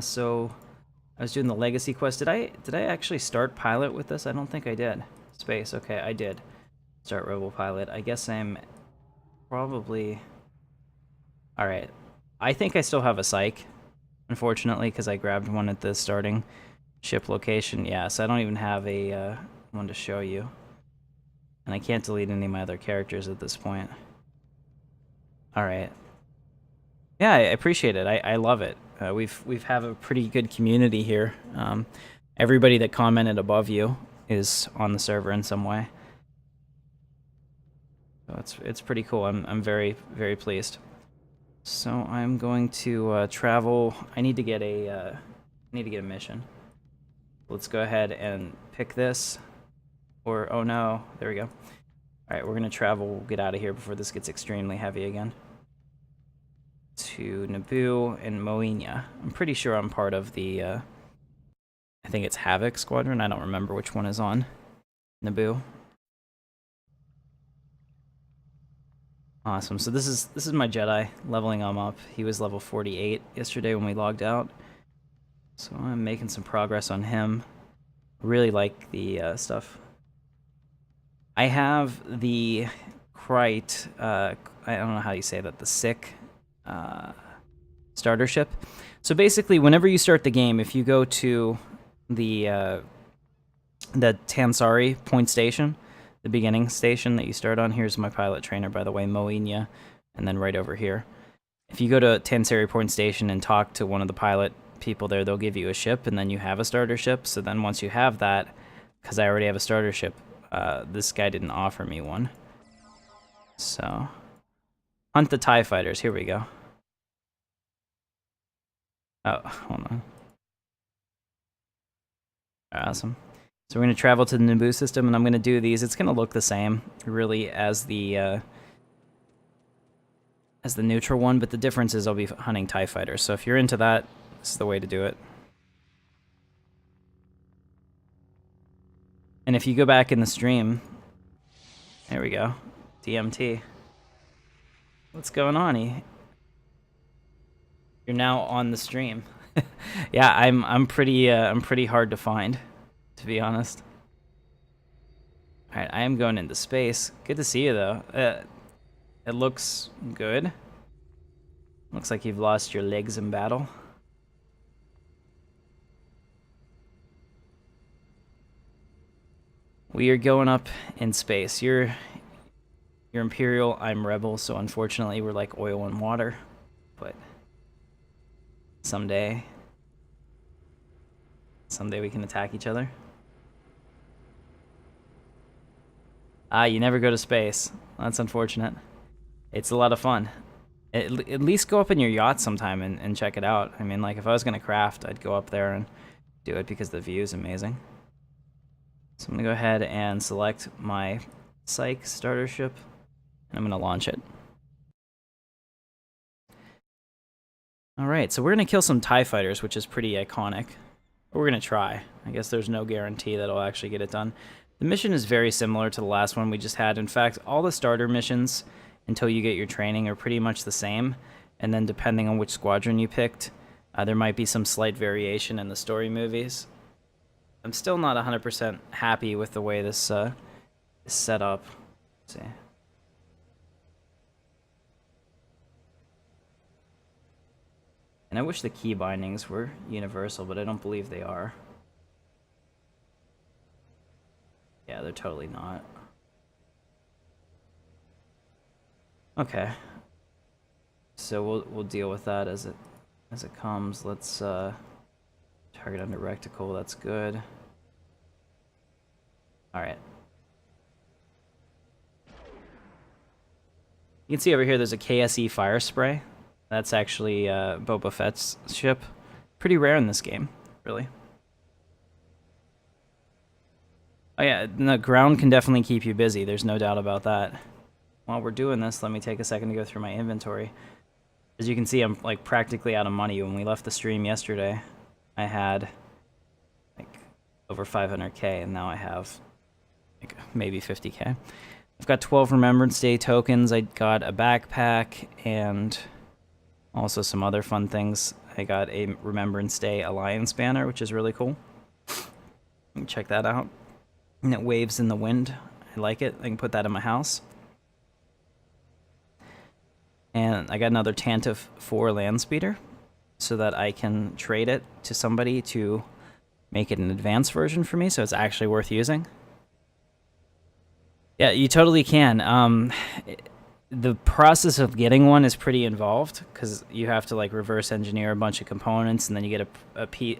So I was doing the legacy quest. Did I actually start pilot with this? I don't think I did. Space. Okay, I did start rebel pilot. I guess I'm probably... All right. I think I still have a psych, unfortunately, because I grabbed one at the starting ship location. Yeah, so I don't even have a one to show you. And I can't delete any of my other characters at this point. All right. Yeah, I appreciate it. I love it. We've have a pretty good community here. Everybody that commented above you is on the server in some way. So it's pretty cool. I'm very pleased. So I'm going to travel. I need to get a mission. Let's go ahead and pick this. Or oh no, there we go. All right, we're gonna travel. We'll get out of here before this gets extremely heavy again. To Naboo and Moenia. I'm pretty sure I'm part of the, I think it's Havoc Squadron. I don't remember which one is on Naboo. Awesome. So this is my Jedi leveling him up. He was level 48 yesterday when we logged out. So I'm making some progress on him. Really like the stuff. I have the Krite, I don't know how you say that, the Sick starter ship. So basically, whenever you start the game, if you go to the Tansari point station, the beginning station that you start on, here's my pilot trainer, by the way, Moenia, and then right over here. If you go to Tansari point station and talk to one of the pilot people there, they'll give you a ship, and then you have a starter ship. So then once you have that, because I already have a starter ship, this guy didn't offer me one. So, hunt the TIE fighters. Here we go. Oh, hold on. Awesome. So we're going to travel to the Naboo system, and I'm going to do these. It's going to look the same, really, as the neutral one, but the difference is I'll be hunting TIE fighters. So if you're into that, this is the way to do it. And if you go back in the stream, there we go, DMT. What's going on? You're now on the stream. Yeah, I'm pretty hard to find, to be honest. All right, I am going into space. Good to see you though. It looks good. Looks like you've lost your legs in battle. We are going up in space. You're Imperial, I'm Rebel, so unfortunately we're like oil and water. But someday we can attack each other. Ah, you never go to space. That's unfortunate. It's a lot of fun. At least go up in your yacht sometime and check it out. I mean, like, if I was going to craft, I'd go up there and do it because the view is amazing. So I'm going to go ahead and select my Psych starter ship, and I'm going to launch it. Alright, so we're going to kill some TIE fighters, which is pretty iconic. But we're going to try. I guess there's no guarantee that I'll actually get it done. The mission is very similar to the last one we just had. In fact, all the starter missions, until you get your training, are pretty much the same. And then depending on which squadron you picked, there might be some slight variation in the story movies. I'm still not 100% happy with the way this is set up. Let's see. And I wish the key bindings were universal, but I don't believe they are. Yeah, they're totally not. Okay. So we'll deal with that as it comes. Let's target under reticle. That's good. All right. You can see over here there's a KSE fire spray. That's actually Boba Fett's ship. Pretty rare in this game, really. Oh yeah, the ground can definitely keep you busy. There's no doubt about that. While we're doing this, let me take a second to go through my inventory. As you can see, I'm like practically out of money. When we left the stream yesterday, I had like over 500k, and now I have like maybe 50k. I've got 12 Remembrance Day tokens. I got a backpack and also some other fun things. I got a Remembrance Day Alliance banner, which is really cool. Check that out. And it waves in the wind. I like it. I can put that in my house. And I got another Tantive 4 land speeder so that I can trade it to somebody to make it an advanced version for me, so it's actually worth using. Yeah, you totally can. The process of getting one is pretty involved because you have to like reverse engineer a bunch of components, and then you get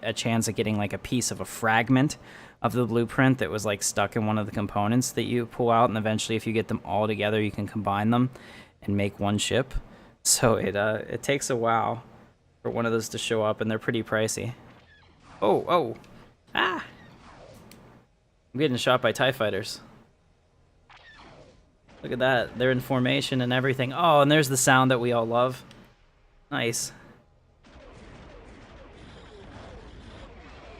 a chance at getting like a piece of a fragment of the blueprint that was like stuck in one of the components that you pull out, and eventually if you get them all together you can combine them and make one ship. So it takes a while for one of those to show up, and they're pretty pricey. Oh, ah! I'm getting shot by TIE fighters. Look at that. They're in formation and everything. Oh, and there's the sound that we all love. Nice.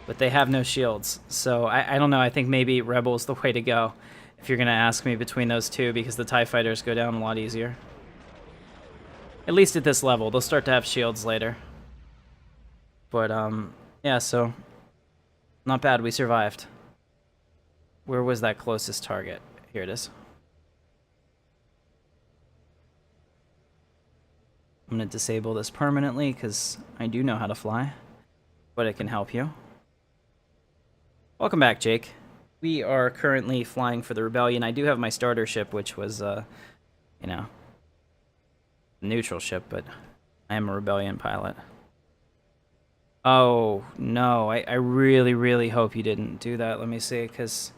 But they have no shields. So I don't know. I think maybe Rebel's the way to go if you're going to ask me between those two, because the TIE fighters go down a lot easier. At least at this level. They'll start to have shields later. But, yeah, so not bad. We survived. Where was that closest target? Here it is. I'm going to disable this permanently because I do know how to fly, but it can help you. Welcome back, Jake. We are currently flying for the Rebellion. I do have my starter ship, which was, you know, a neutral ship, but I am a Rebellion pilot. Oh, no. I really, really hope you didn't do that. Let me see, because...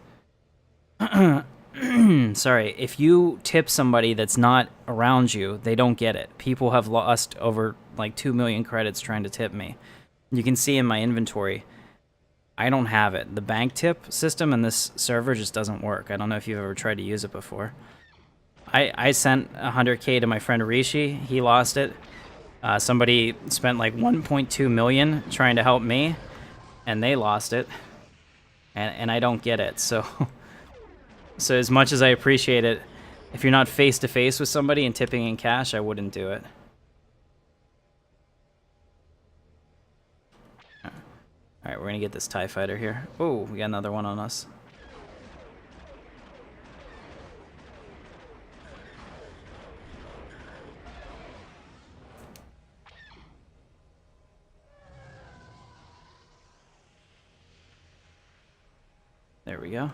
Sorry, if you tip somebody that's not around you, they don't get it. People have lost over like 2 million credits trying to tip me. You can see in my inventory, I don't have it. The bank tip system in this server just doesn't work. I don't know if you've ever tried to use it before. I sent 100K to my friend Rishi. He lost it. Somebody spent like 1.2 million trying to help me, and they lost it. And I don't get it, so... So as much as I appreciate it, if you're not face-to-face with somebody and tipping in cash, I wouldn't do it. Alright, we're gonna get this TIE fighter here. Oh, we got another one on us. There we go.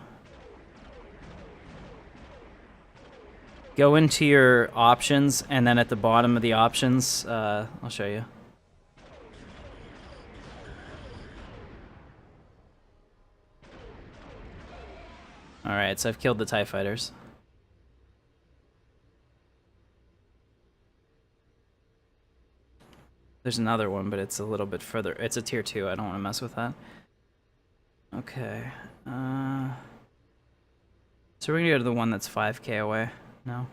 Go into your options, and then at the bottom of the options, I'll show you. Alright, so I've killed the TIE fighters. There's another one, but it's a little bit further. It's a tier 2, I don't want to mess with that. Okay. So we're gonna go to the one that's 5K away. No.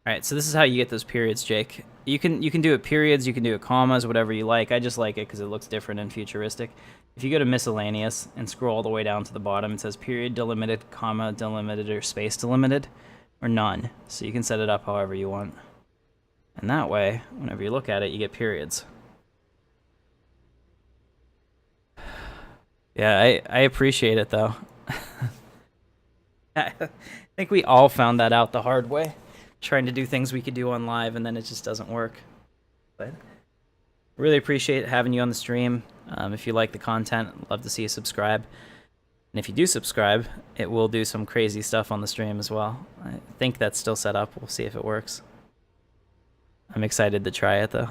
Alright, so this is how you get those periods, Jake. You can do it periods, you can do it commas, whatever you like. I just like it because it looks different and futuristic. If you go to miscellaneous and scroll all the way down to the bottom, it says period delimited, comma delimited, or space delimited, or none. So you can set it up however you want. And that way, whenever you look at it, you get periods. Yeah, I appreciate it, though. I think we all found that out the hard way, trying to do things we could do on live, and then it just doesn't work. But really appreciate having you on the stream. If you like the content, I'd love to see you subscribe. And if you do subscribe, it will do some crazy stuff on the stream as well. I think that's still set up. We'll see if it works. I'm excited to try it, though.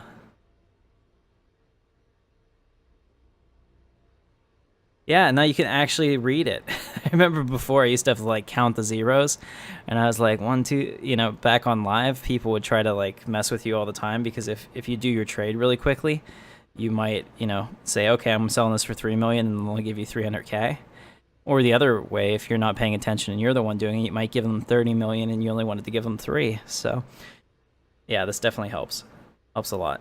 Yeah, now you can actually read it. I remember before I used to have to like count the zeros, and I was like 1, 2, you know, back on live, people would try to like mess with you all the time, because if you do your trade really quickly, you might, you know, say, okay, I'm selling this for 3 million and they'll give you 300K. Or the other way, if you're not paying attention and you're the one doing it, you might give them 30 million and you only wanted to give them 3. So yeah, this definitely helps. Helps a lot.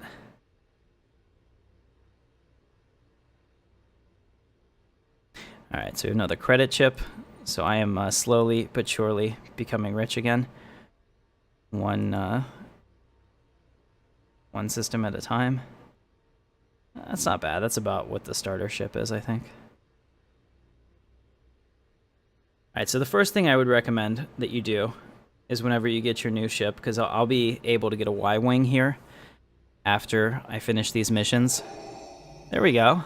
Alright, so another credit chip. So I am slowly but surely becoming rich again. One One system at a time. That's not bad. That's about what the starter ship is, I think. Alright, so the first thing I would recommend that you do is whenever you get your new ship, because I'll be able to get a Y-Wing here after I finish these missions. There we go.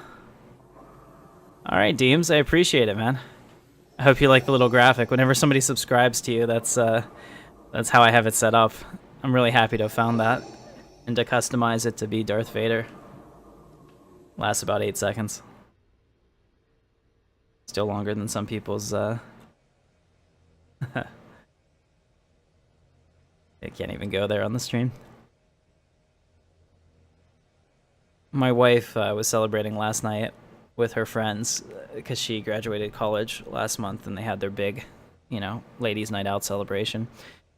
Alright, Deems, I appreciate it, man. I hope you like the little graphic. Whenever somebody subscribes to you, that's how I have it set up. I'm really happy to have found that. And to customize it to be Darth Vader. Lasts about 8 seconds. Still longer than some people's, They can't even go there on the stream. My wife was celebrating last night with her friends because she graduated college last month and they had their big, you know, ladies' night out celebration.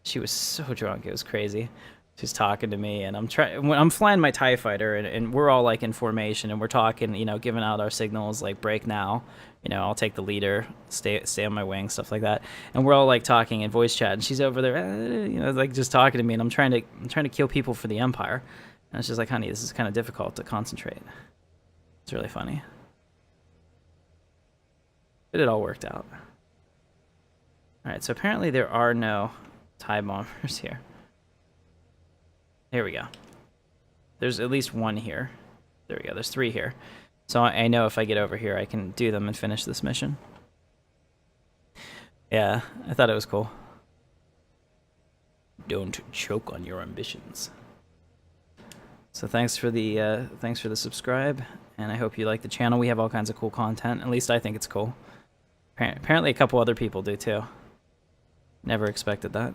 She was so drunk, it was crazy. She's talking to me, and I'm flying my TIE fighter, and we're all like in formation, and we're talking, you know, giving out our signals like break now. You know, I'll take the leader, stay on my wing, stuff like that. And we're all like talking in voice chat, and she's over there, you know, like just talking to me, and I'm trying to kill people for the Empire. And it's just like, honey, this is kind of difficult to concentrate. It's really funny. But it all worked out. Alright, so apparently there are no TIE bombers here. Here we go. There's at least one here. There we go, there's 3 here. So I know if I get over here, I can do them and finish this mission. Yeah, I thought it was cool. Don't choke on your ambitions. So thanks for the subscribe, and I hope you like the channel. We have all kinds of cool content. At least I think it's cool. Apparently a couple other people do too. Never expected that.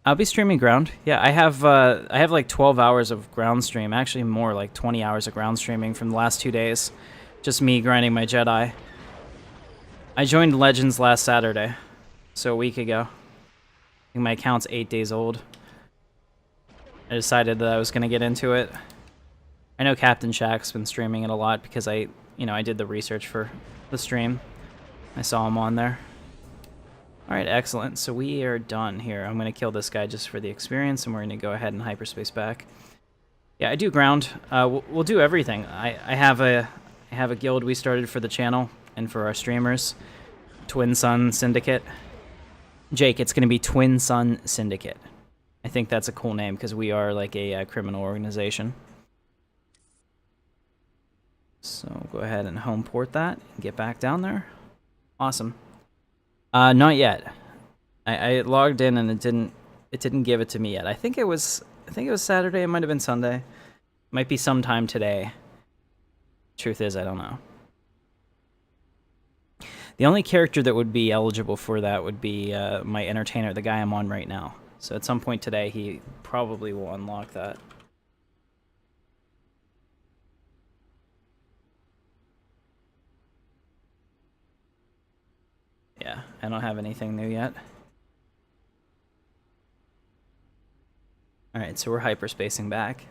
I'll be streaming ground. Yeah, I have like 12 hours of ground stream. Actually more, like 20 hours of ground streaming from the last 2 days. Just me grinding my Jedi. I joined Legends last Saturday, so a week ago. I think my account's 8 days old. I decided that I was going to get into it. I know Captain Shaq's been streaming it a lot because I did the research for the stream. I saw him on there. Alright, excellent. So we are done here. I'm going to kill this guy just for the experience, and we're going to go ahead and hyperspace back. Yeah, I do ground. We'll do everything. I have a guild we started for the channel and for our streamers. Twin Sun Syndicate. Jake, it's going to be Twin Sun Syndicate. I think that's a cool name because we are like a criminal organization. So go ahead and home port that and get back down there. Awesome. Not yet. I logged in and it didn't give it to me yet. I think it was Saturday. It might have been Sunday. Might be sometime today. Truth is, I don't know. The only character that would be eligible for that would be my entertainer, the guy I'm on right now. So at some point today, he probably will unlock that. Yeah, I don't have anything new yet. Alright, so we're hyperspacing back.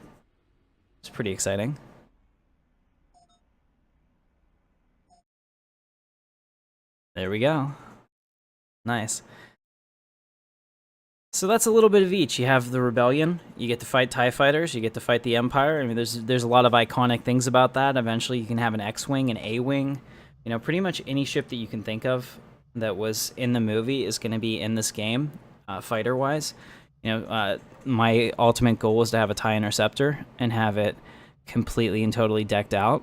It's pretty exciting. There we go. Nice. So that's a little bit of each. You have the Rebellion, you get to fight TIE Fighters, you get to fight the Empire. I mean, there's a lot of iconic things about that. Eventually you can have an X-Wing, an A-Wing. You know, pretty much any ship that you can think of that was in the movie is going to be in this game, fighter-wise. You know, my ultimate goal is to have a TIE Interceptor and have it completely and totally decked out.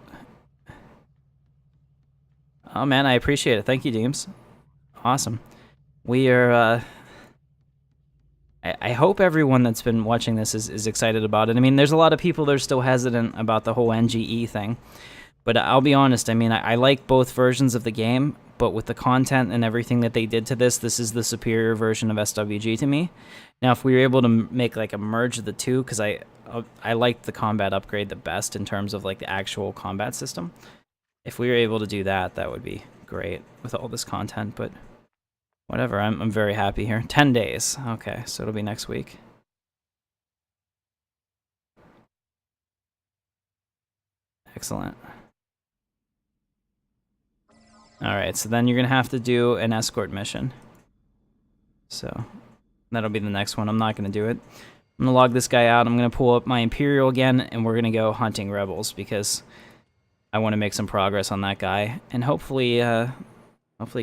Oh man, I appreciate it. Thank you, Deems. Awesome. We are... I hope everyone that's been watching this is excited about it. I mean, there's a lot of people that are still hesitant about the whole NGE thing. But I'll be honest, I mean, I like both versions of the game, but with the content and everything that they did to this is the superior version of SWG to me. Now, if we were able to make like a merge of the two, because I liked the combat upgrade the best in terms of like the actual combat system. If we were able to do that, that would be great with all this content, but whatever, I'm very happy here. 10 days, okay, so it'll be next week. Excellent. Alright, so then you're going to have to do an escort mission. So, that'll be the next one. I'm not going to do it. I'm going to log this guy out. I'm going to pull up my Imperial again, and we're going to go hunting rebels, because I want to make some progress on that guy, and hopefully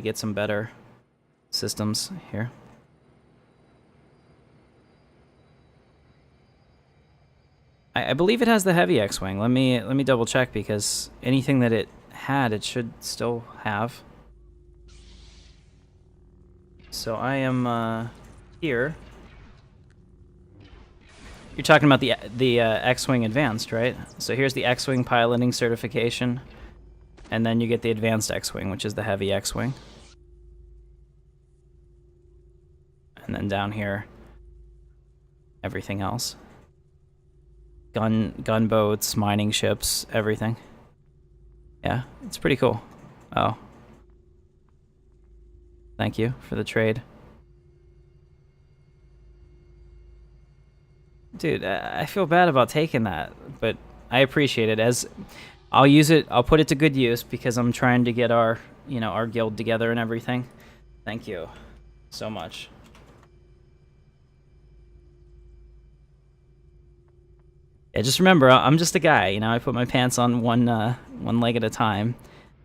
get some better systems here. I believe it has the heavy X-Wing. Let me double check, because anything that it had, it should still have. So I am here. You're talking about the X-Wing Advanced, right? So here's the X-Wing piloting certification, and then you get the Advanced X-Wing, which is the heavy X-Wing. And then down here, everything else. Gunboats, mining ships, everything. Yeah, it's pretty cool. Oh. Thank you for the trade. Dude, I feel bad about taking that, but I appreciate it. As I'll use it, I'll put it to good use, because I'm trying to get our, our guild together and everything. Thank you so much. Yeah, just remember, I'm just a guy, I put my pants on one leg at a time.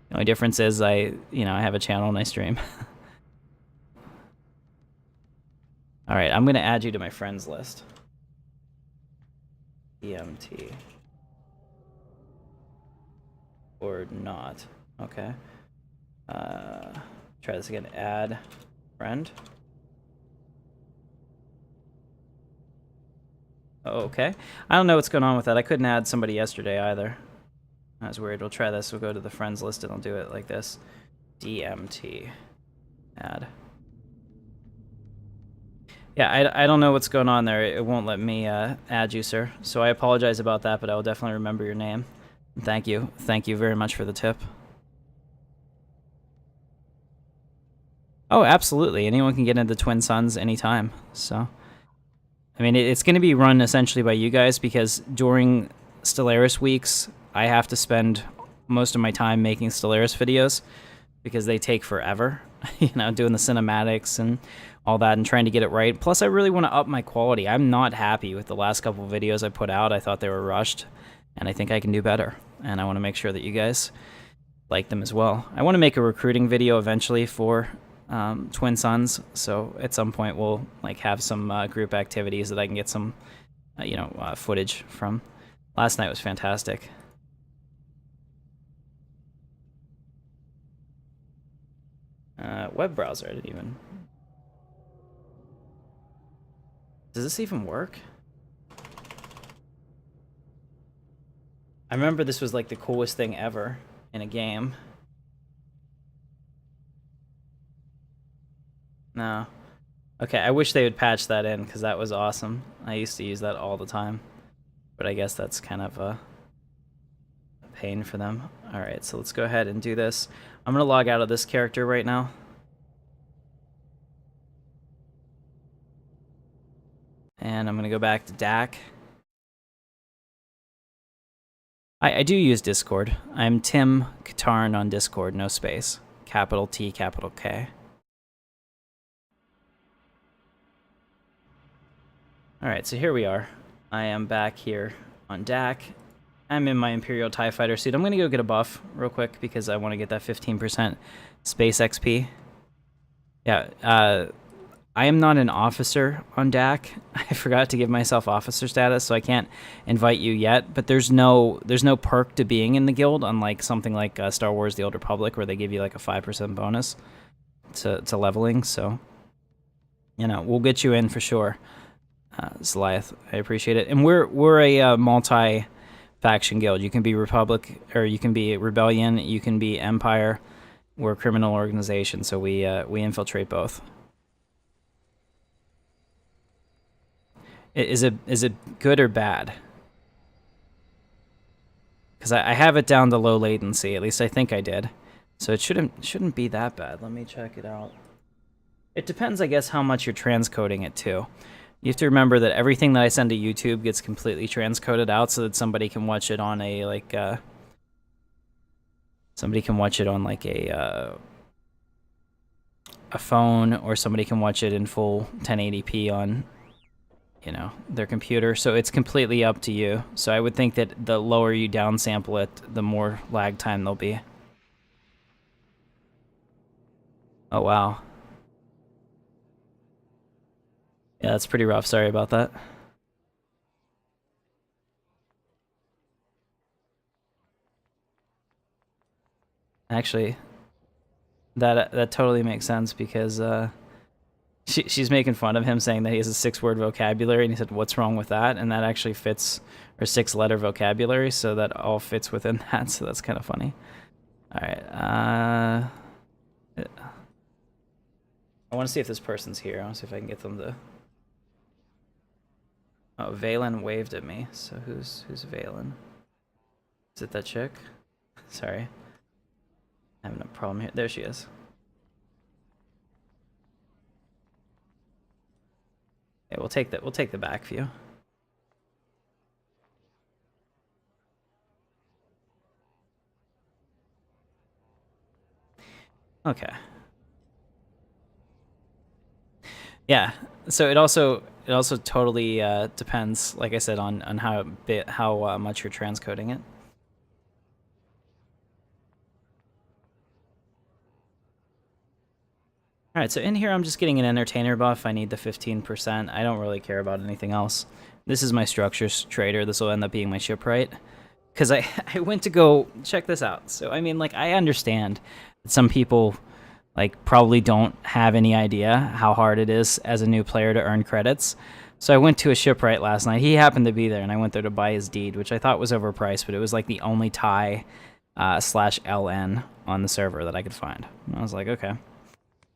The only difference is I have a channel and I stream. Alright, I'm gonna add you to my friends list. EMT. Or not. Okay. Try this again. Add friend. Okay. I don't know what's going on with that. I couldn't add somebody yesterday either. That was weird. We'll try this. We'll go to the friends list and I'll do it like this. DMT. Add. Yeah, I don't know what's going on there. It won't let me add you, sir. So I apologize about that, but I will definitely remember your name. Thank you. Thank you very much for the tip. Oh, absolutely. Anyone can get into Twin Suns anytime. So, I mean, it's going to be run essentially by you guys, because during Stellaris weeks, I have to spend most of my time making Stellaris videos, because they take forever, doing the cinematics and all that and trying to get it right. Plus, I really want to up my quality. I'm not happy with the last couple of videos I put out. I thought they were rushed, and I think I can do better. And I want to make sure that you guys like them as well. I want to make a recruiting video eventually for Twin Suns, so at some point we'll have some group activities that I can get some footage from. Last night was fantastic. Web browser, I didn't even... Does this even work? I remember this was like the coolest thing ever in a game. No. Okay, I wish they would patch that in, because that was awesome. I used to use that all the time. But I guess that's kind of a pain for them. Alright, so let's go ahead and do this. I'm going to log out of this character right now. And I'm going to go back to DAC. I do use Discord. I'm Tim Katarn on Discord, no space. Capital T, capital K. Alright, so here we are. I am back here on DAC. I'm in my Imperial TIE Fighter suit. I'm going to go get a buff real quick, because I want to get that 15% space XP. Yeah, I am not an officer on DAC. I forgot to give myself officer status, so I can't invite you yet. But there's no perk to being in the guild, unlike something like Star Wars: The Old Republic, where they give you like a 5% bonus to leveling. So, we'll get you in for sure, Zliath. I appreciate it. And we're a multi-faction guild. You can be Republic, or you can be Rebellion. You can be Empire. We're a criminal organization, so we infiltrate both. Is it good or bad? Because I have it down to low latency. At least I think I did. So it shouldn't be that bad. Let me check it out. It depends, I guess, how much you're transcoding it to. You have to remember that everything that I send to YouTube gets completely transcoded out, so that somebody can watch it on a Somebody can watch it on like a phone, or somebody can watch it in full 1080p on, you know, their computer. So it's completely up to you. So I would think that the lower you downsample it, the more lag time there'll be. Oh, wow. Yeah, that's pretty rough. Sorry about that. Actually, that totally makes sense, because she's making fun of him, saying that he has a 6-word vocabulary, and he said, "What's wrong with that?" And that actually fits, or 6-letter vocabulary, so that all fits within that. So that's kind of funny. All right. I want to see if this person's here. I want to see if I can get them to. Oh, Valen waved at me. So who's Valen? Is it that chick? Sorry. Having a problem here. There she is. Yeah, we'll take the back view. Okay. Yeah. So it also totally depends, like I said, on how much you're transcoding it. All right, so in here I'm just getting an entertainer buff. I need the 15%. I don't really care about anything else. This is my structures trader. This will end up being my shipwright. Because I went to go check this out. So, I mean, like, I understand that some people, like, probably don't have any idea how hard it is as a new player to earn credits. So I went to a shipwright last night. He happened to be there, and I went there to buy his deed, which I thought was overpriced, but it was, like, the only tie /LN on the server that I could find. And I was like, okay.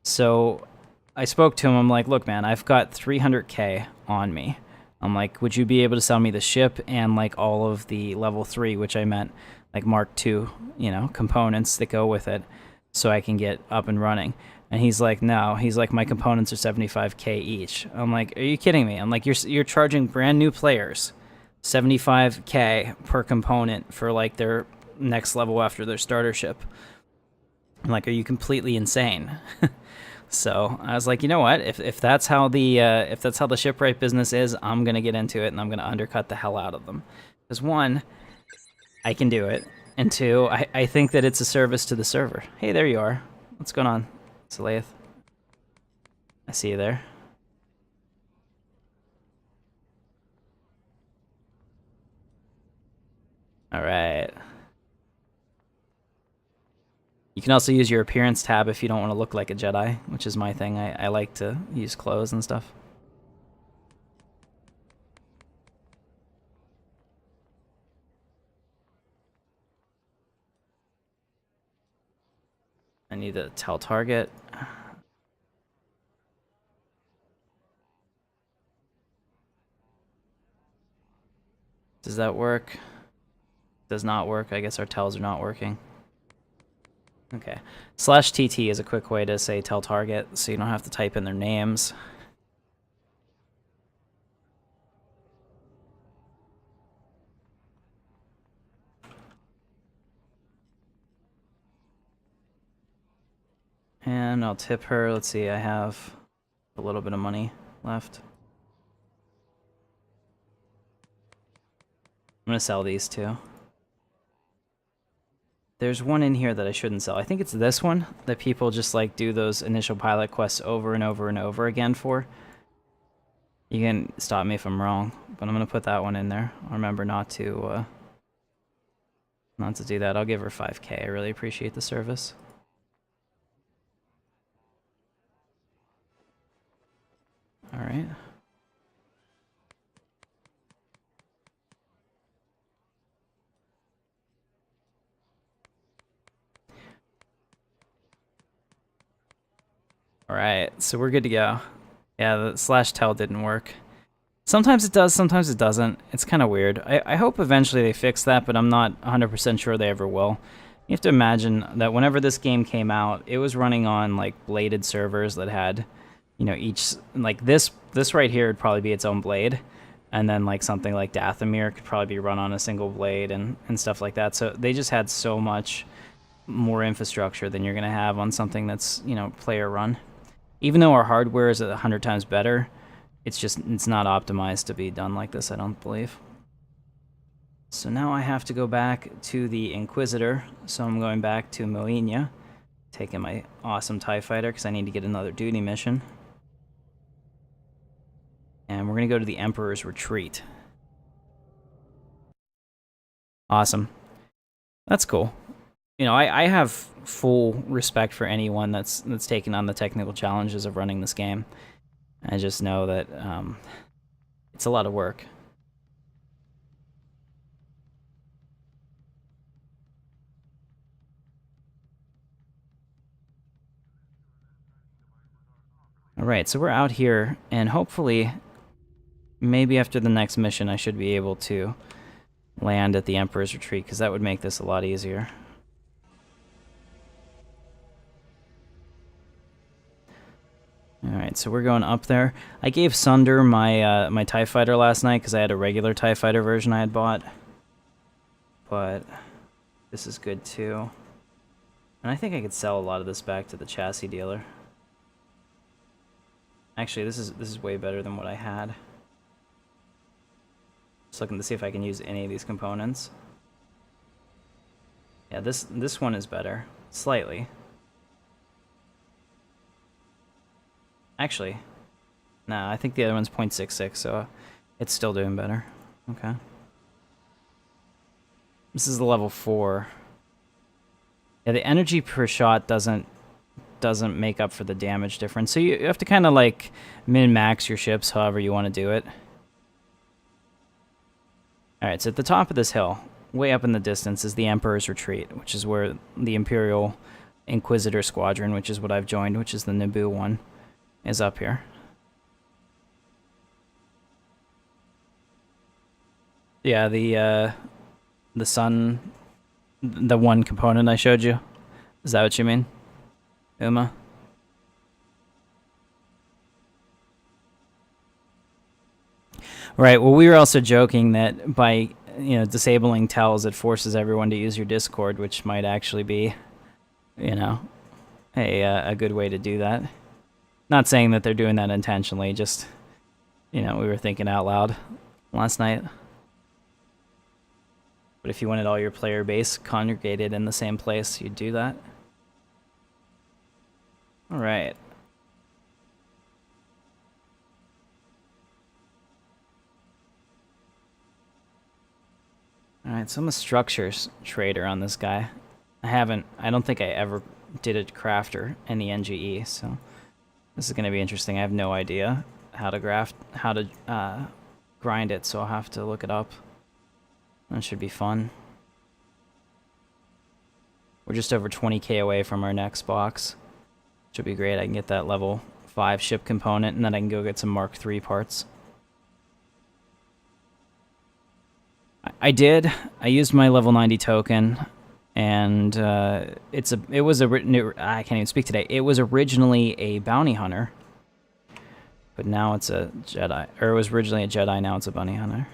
So I spoke to him. I'm like, look, man, I've got 300K on me. I'm like, would you be able to sell me the ship and like all of the level 3, which I meant like Mark II, you know, components that go with it, so I can get up and running? And he's like, no. He's like, my components are 75K each. I'm like, are you kidding me? I'm like, you're charging brand new players 75K per component for like their next level after their starter ship. I'm like, are you completely insane? So I was like, you know what? If that's how the shipwright business is, I'm gonna get into it, and I'm gonna undercut the hell out of them. Because 1, I can do it, and 2, I think that it's a service to the server. Hey, there you are. What's going on, Salaeth? I see you there. All right. You can also use your appearance tab if you don't want to look like a Jedi, which is my thing. I like to use clothes and stuff. I need to tell target. Does that work? Does not work. I guess our tells are not working. Okay. /TT is a quick way to say tell target, so you don't have to type in their names. And I'll tip her. Let's see, I have a little bit of money left. I'm gonna sell these two. There's one in here that I shouldn't sell. I think it's this one that people just like do those initial pilot quests over and over and over again for. You can stop me if I'm wrong, but I'm gonna put that one in there. I'll remember not to do that. I'll give her 5K. I really appreciate the service. All right. Alright, so we're good to go. Yeah, the /tell didn't work. Sometimes it does, sometimes it doesn't. It's kind of weird. I hope eventually they fix that, but I'm not 100% sure they ever will. You have to imagine that whenever this game came out, it was running on like bladed servers that had, you know, each, like this right here would probably be its own blade. And then like something like Dathomir could probably be run on a single blade and stuff like that. So they just had so much more infrastructure than you're going to have on something that's, you know, player run. Even though our hardware is 100 times better, it's not optimized to be done like this, I don't believe. So now I have to go back to the Inquisitor, so I'm going back to Moenia, taking my awesome TIE fighter because I need to get another duty mission. And we're going to go to the Emperor's Retreat. Awesome. That's cool. You know, I have full respect for anyone that's taken on the technical challenges of running this game. I just know that it's a lot of work. Alright, so we're out here, and hopefully, maybe after the next mission, I should be able to land at the Emperor's Retreat, because that would make this a lot easier. Alright, so we're going up there. I gave Sunder my my TIE Fighter last night, because I had a regular TIE Fighter version I had bought. But this is good, too. And I think I could sell a lot of this back to the chassis dealer. Actually, this is way better than what I had. Just looking to see if I can use any of these components. Yeah, this one is better. Slightly. Actually, no, I think the other one's 0.66, so it's still doing better. Okay. This is the level 4. Yeah, the energy per shot doesn't make up for the damage difference. So you have to kind of like min-max your ships however you want to do it. Alright, so at the top of this hill, way up in the distance, is the Emperor's Retreat, which is where the Imperial Inquisitor Squadron, which is what I've joined, which is the Naboo one, is up here. Yeah, the sun, the one component I showed you. Is that what you mean? Uma? Right, well, we were also joking that by, you know, disabling tells, it forces everyone to use your Discord, which might actually be, you know, a good way to do that. Not saying that they're doing that intentionally, just, you know, we were thinking out loud last night. But if you wanted all your player base congregated in the same place, you'd do that. Alright. Alright, so I'm a structures trader on this guy. I don't think I ever did a crafter in the NGE, so this is going to be interesting. I have no idea how to grind it, so I'll have to look it up. That should be fun. We're just over 20k away from our next box. Should be great. I can get that level 5 ship component, and then I can go get some Mark III parts. I did. I used my level 90 token, and I can't even speak today. It was originally a bounty hunter, but now it's a Jedi. Or it was originally a Jedi, now it's a bounty hunter.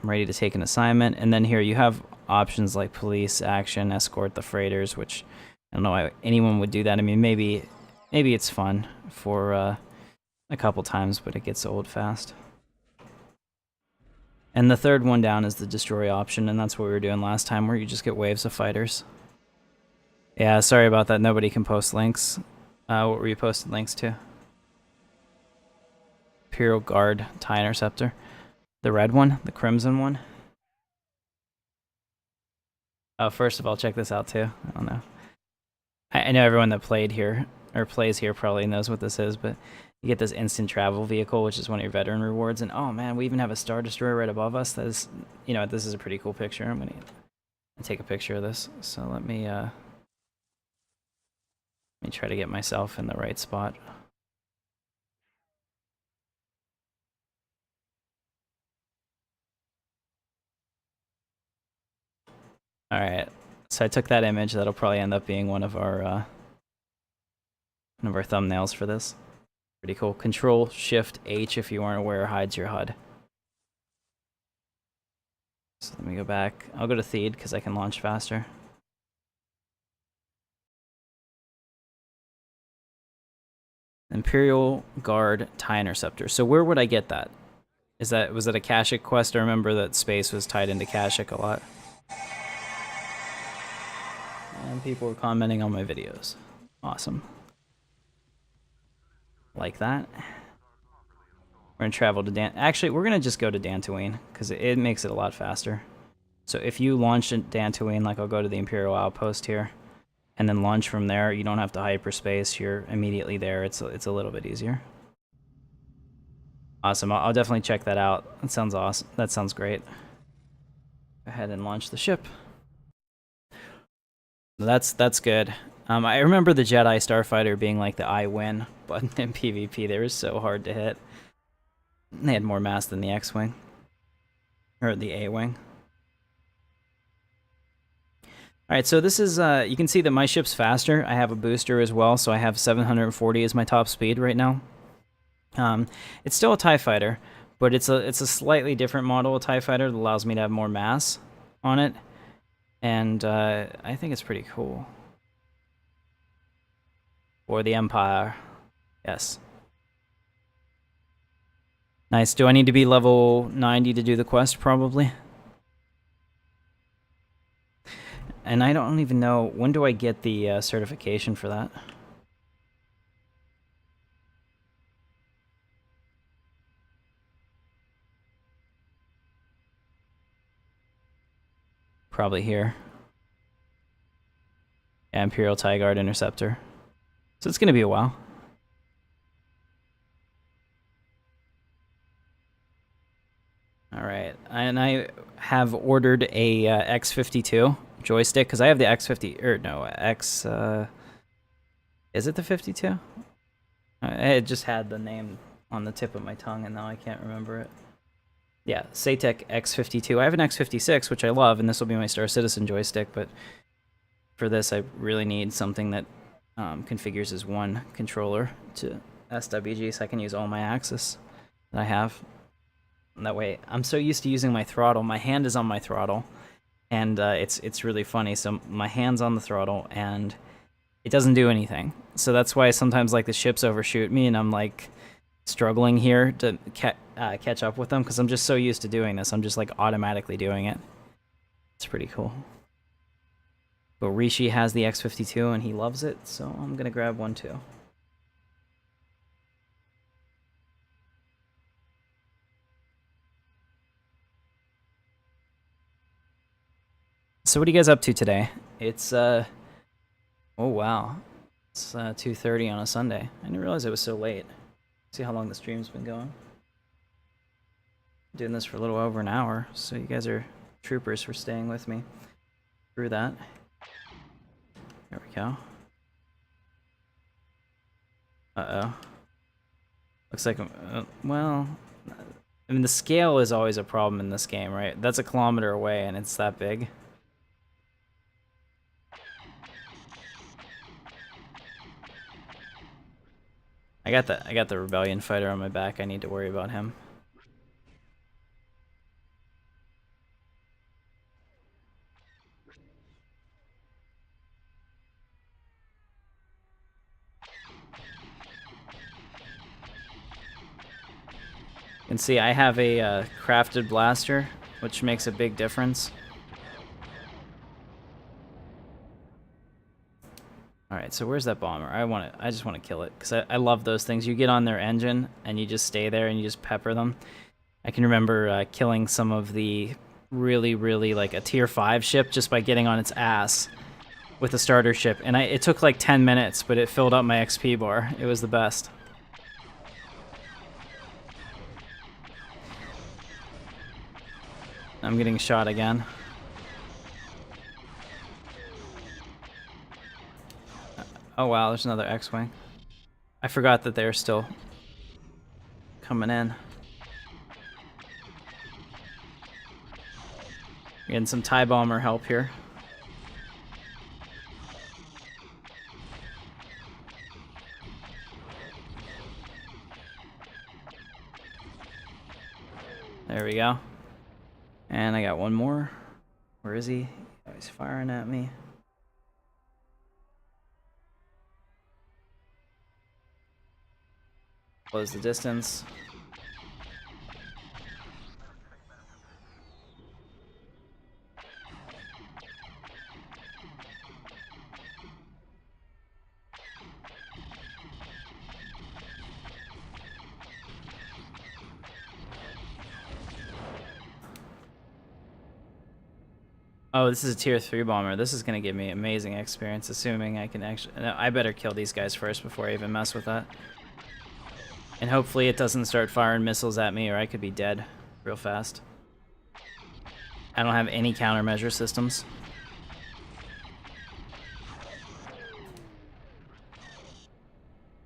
I'm ready to take an assignment, and then here you have options like police, action, escort the freighters, which I don't know why anyone would do that. I mean, maybe it's fun for a couple times, but it gets old fast. And the third one down is the destroy option, and that's what we were doing last time, where you just get waves of fighters. Yeah, sorry about that. Nobody can post links. What were you posting links to? Imperial Guard TIE Interceptor. The red one? The crimson one? Oh, first of all, check this out too. I don't know. I know everyone that played here, or plays here, probably knows what this is, but you get this instant travel vehicle, which is one of your veteran rewards, and oh man, we even have a Star Destroyer right above us. That is, you know, this is a pretty cool picture. I'm gonna take a picture of this. So let me try to get myself in the right spot. Alright, so I took that image. That'll probably end up being one of our thumbnails for this. Pretty cool. Control-Shift-H, if you aren't aware, hides your HUD. So let me go back. I'll go to Theed because I can launch faster. Imperial Guard TIE Interceptor. So where would I get that? Was it a Kashyyyk quest? I remember that space was tied into Kashyyyk a lot. And people were commenting on my videos. Awesome. Like that. We're gonna travel to Actually, we're gonna just go to Dantooine because it makes it a lot faster. So if you launch at Dantooine, like I'll go to the Imperial Outpost here, and then launch from there, you don't have to hyperspace. You're immediately there. It's a little bit easier. Awesome. I'll definitely check that out. That sounds awesome. That sounds great. Go ahead and launch the ship. That's good. I remember the Jedi Starfighter being like the I win button in PvP. They were so hard to hit. They had more mass than the X-Wing. Or the A-Wing. Alright, so this is, you can see that my ship's faster. I have a booster as well, so I have 740 as my top speed right now. It's still a TIE Fighter, but it's a slightly different model of TIE Fighter that allows me to have more mass on it. And I think it's pretty cool. For the Empire. Yes. Nice. Do I need to be level 90 to do the quest? Probably. And I don't even know, when do I get the certification for that? Probably here. Yeah, Imperial TIE Guard Interceptor. So it's going to be a while. Alright, and I have ordered a X52 joystick, because I have the X50, or no, is it the 52? It just had the name on the tip of my tongue, and now I can't remember it. Yeah, Satek X52. I have an X56, which I love, and this will be my Star Citizen joystick, but for this I really need something that configures as one controller to SWG, so I can use all my axes that I have. And that way, I'm so used to using my throttle. My hand is on my throttle, and it's really funny. So my hand's on the throttle, and it doesn't do anything. So that's why sometimes like the ships overshoot me, and I'm like struggling here to catch up with them because I'm just so used to doing this. I'm just like automatically doing it. It's pretty cool. But Rishi has the X52, and he loves it, so I'm gonna grab one too. So what are you guys up to today? It's, oh wow. It's 2:30 on a Sunday. I didn't realize it was so late. See how long the stream's been going? Doing this for a little over an hour, so you guys are troopers for staying with me through that. There we go. Uh-oh. Looks like, well, I mean, the scale is always a problem in this game, right? That's a kilometer away, and it's that big. I got the Rebellion fighter on my back. I need to worry about him. You can see I have a crafted blaster, which makes a big difference. Alright, so where's that bomber? I just want to kill it, because I love those things. You get on their engine, and you just stay there, and you just pepper them. I can remember killing some of the really, like a tier 5 ship just by getting on its ass with a starter ship. And it took like 10 minutes, but it filled up my XP bar. It was the best. I'm getting shot again. Oh wow, there's another X-Wing. I forgot that they're still coming in. Getting some TIE bomber help here. There we go. And I got one more. Where is he? Oh, he's firing at me. Close the distance. Oh, this is a tier 3 bomber. This is going to give me amazing experience, assuming I can actually... No, I better kill these guys first before I even mess with that. And hopefully it doesn't start firing missiles at me, or I could be dead real fast. I don't have any countermeasure systems.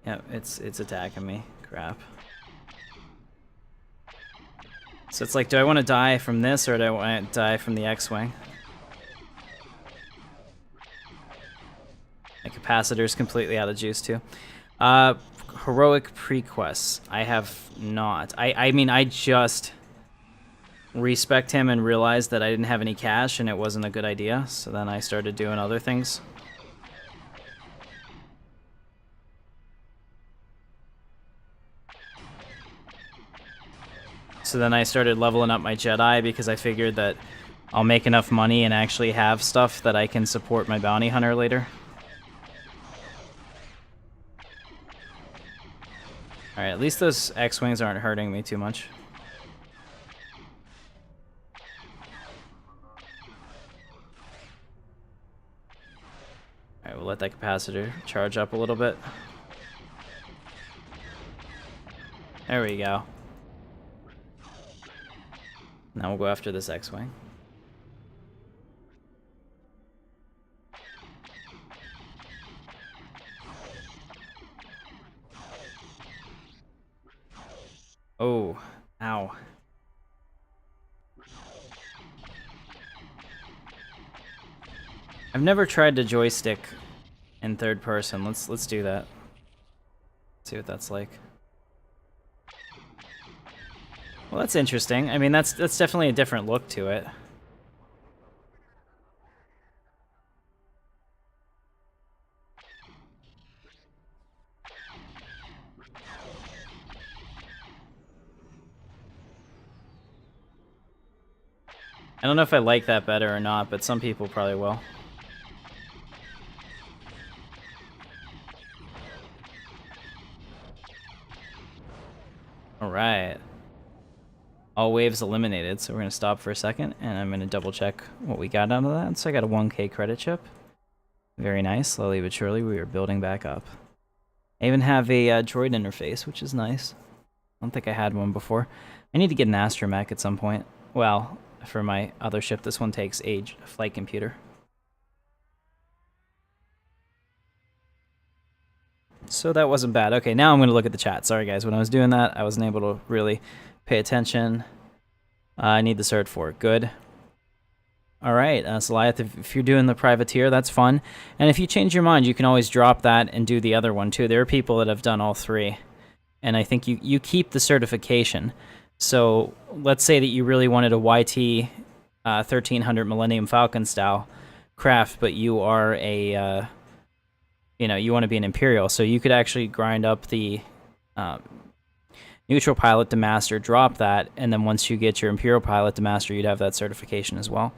Yep, it's attacking me. Crap. So it's like, do I want to die from this, or do I want to die from the X-Wing? My capacitor's completely out of juice, too. Heroic prequests. I have not. I mean, I just respect him and realized that I didn't have any cash and it wasn't a good idea, so then I started doing other things. So then I started leveling up my Jedi because I figured that I'll make enough money and actually have stuff that I can support my bounty hunter later. Alright, at least those X-Wings aren't hurting me too much. Alright, we'll let that capacitor charge up a little bit. There we go. Now we'll go after this X-Wing. Oh, ow. I've never tried to joystick in third person. Let's do that. See what that's like. Well, that's interesting. I mean, that's definitely a different look to it. I don't know if I like that better or not, but some people probably will. Alright. All waves eliminated, so we're going to stop for a second, and I'm going to double check what we got out of that. So I got a 1K credit chip. Very nice. Slowly but surely, we are building back up. I even have a droid interface, which is nice. I don't think I had one before. I need to get an astromech at some point. Well, for my other ship, this one takes a flight computer. So that wasn't bad. Okay, now I'm going to look at the chat. Sorry, guys. When I was doing that, I wasn't able to really pay attention. I need the cert for it. Good. All right, Saliath, if you're doing the privateer, that's fun. And if you change your mind, you can always drop that and do the other one, too. There are people that have done all three. And I think you keep the certification. So let's say that you really wanted a YT 1300 Millennium Falcon style craft, but you are a... you want to be an Imperial, so you could actually grind up the neutral pilot to master, drop that, and then once you get your Imperial pilot to master, you'd have that certification as well.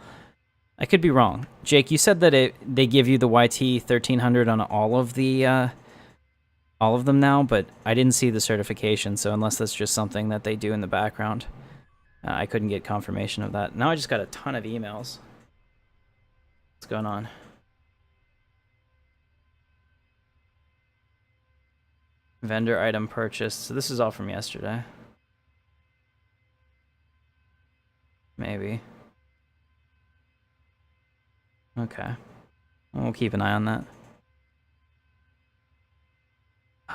I could be wrong. Jake, you said that they give you the YT 1300 on all of them now, but I didn't see the certification, so unless that's just something that they do in the background, I couldn't get confirmation of that. Now I just got a ton of emails. What's going on? Vendor item purchased. So this is all from yesterday. Maybe. Okay. We'll keep an eye on that.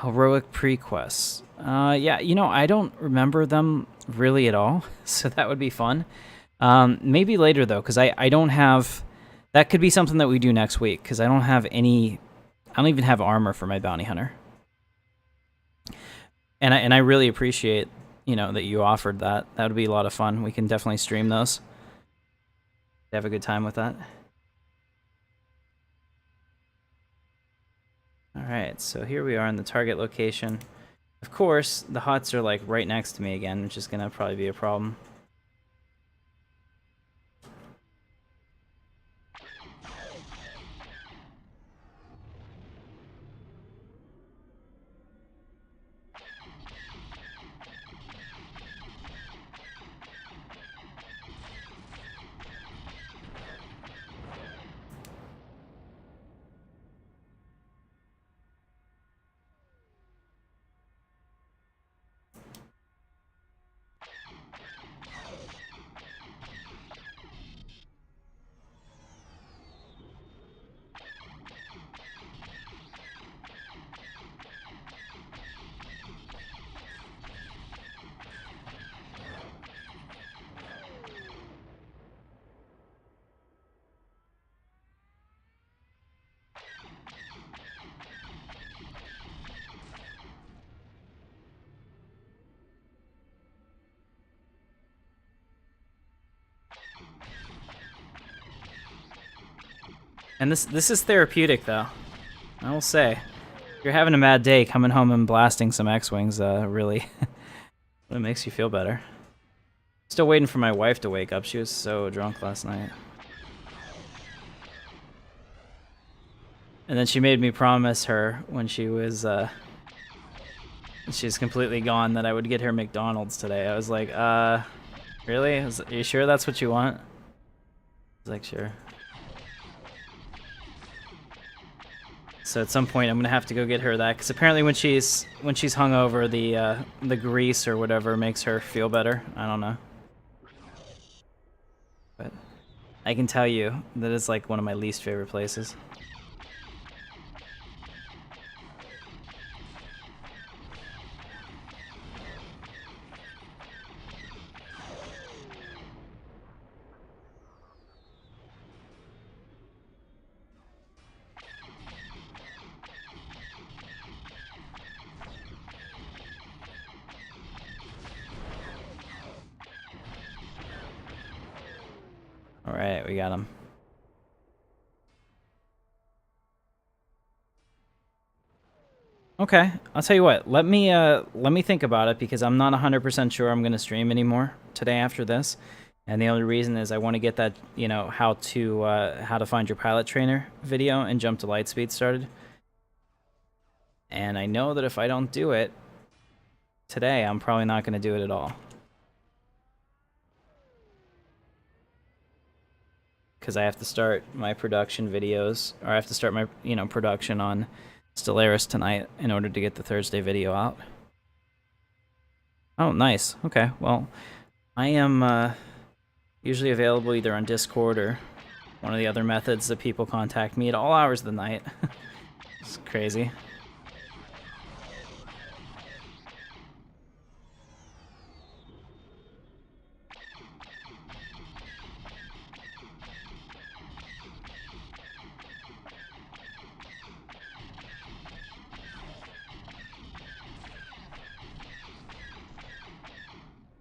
Heroic prequests. Yeah, I don't remember them really at all, so that would be fun. Maybe later, though, because I don't have... That could be something that we do next week, because I don't have any... I don't even have armor for my bounty hunter. And I really appreciate, that you offered that. That would be a lot of fun. We can definitely stream those. have a good time with that. Alright, so here we are in the target location. Of course, the huts are like right next to me again, which is gonna probably be a problem. And this is therapeutic, though. I will say. If you're having a bad day, coming home and blasting some X-Wings really it makes you feel better. Still waiting for my wife to wake up. She was so drunk last night. And then she made me promise her when she's completely gone that I would get her McDonald's today. I was like, really? Are you sure that's what you want? I was like, sure. So at some point I'm gonna have to go get her that, because apparently when she's hungover, the grease or whatever makes her feel better. I don't know. But I can tell you that it's like one of my least favorite places. Alright, we got him. Okay, I'll tell you what. Let me think about it, because I'm not 100% sure I'm gonna stream anymore today after this, and the only reason is I want to get that, you know, how to find your pilot trainer video and jump to Lightspeed started. And I know that if I don't do it today, I'm probably not gonna do it at all. Because I have to start my production videos, or I have to start my, you know, production on Stellaris tonight in order to get the Thursday video out. Oh, nice. Okay, well, I am usually available either on Discord or one of the other methods that people contact me at all hours of the night. It's crazy.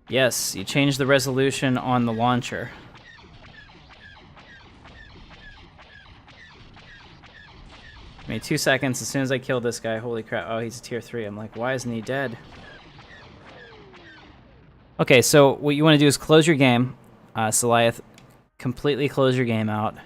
Yes, you change the resolution on the launcher. I mean, 2 seconds, as soon as I kill this guy, holy crap, oh, he's a tier 3. I'm like, why isn't he dead? Okay, so what you want to do is close your game, Saliath, completely close your game out.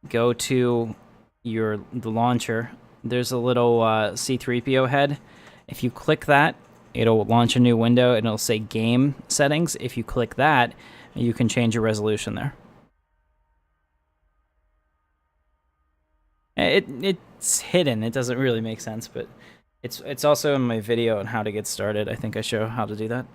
Go to the launcher. There's a little C-3PO head. If you click that, it'll launch a new window and it'll say game settings. If you click that, you can change your resolution there. It's hidden. It doesn't really make sense, but it's also in my video on how to get started. I think I show how to do that.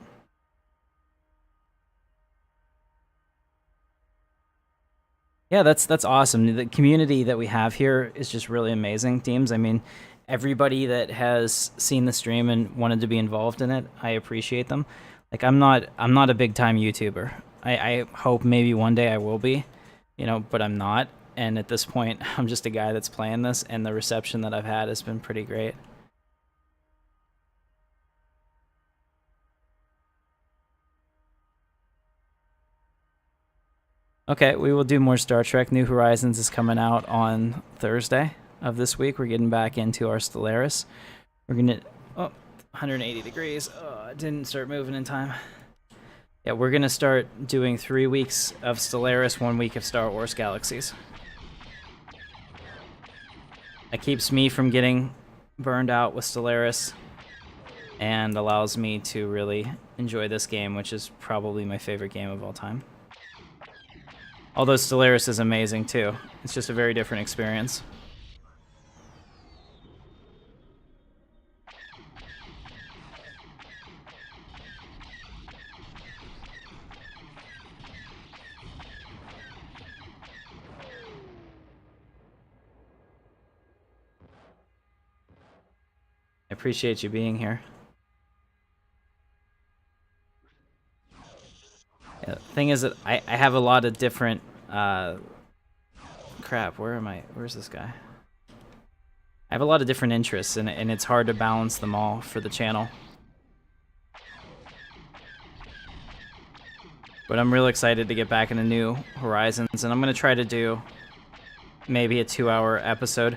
Yeah, that's awesome. The community that we have here is just really amazing, teams. I mean, everybody that has seen the stream and wanted to be involved in it, I appreciate them. Like, I'm not a big time YouTuber. I hope maybe one day I will be, you know, but I'm not. And at this point, I'm just a guy that's playing this, and the reception that I've had has been pretty great. Okay, we will do more Star Trek. New Horizons is coming out on Thursday of this week. We're getting back into our Stellaris. We're gonna 180 degrees. Oh, I didn't start moving in time. Yeah, we're gonna start doing 3 weeks of Stellaris, 1 week of Star Wars Galaxies. That keeps me from getting burned out with Stellaris and allows me to really enjoy this game, which is probably my favorite game of all time. Although Stellaris is amazing too. It's just a very different experience. I appreciate you being here. Yeah, the thing is that I have a lot of different crap, where am I? Where's this guy? I have a lot of different interests and it's hard to balance them all for the channel. But I'm real excited to get back into New Horizons, and I'm gonna try to do maybe a 2-hour episode.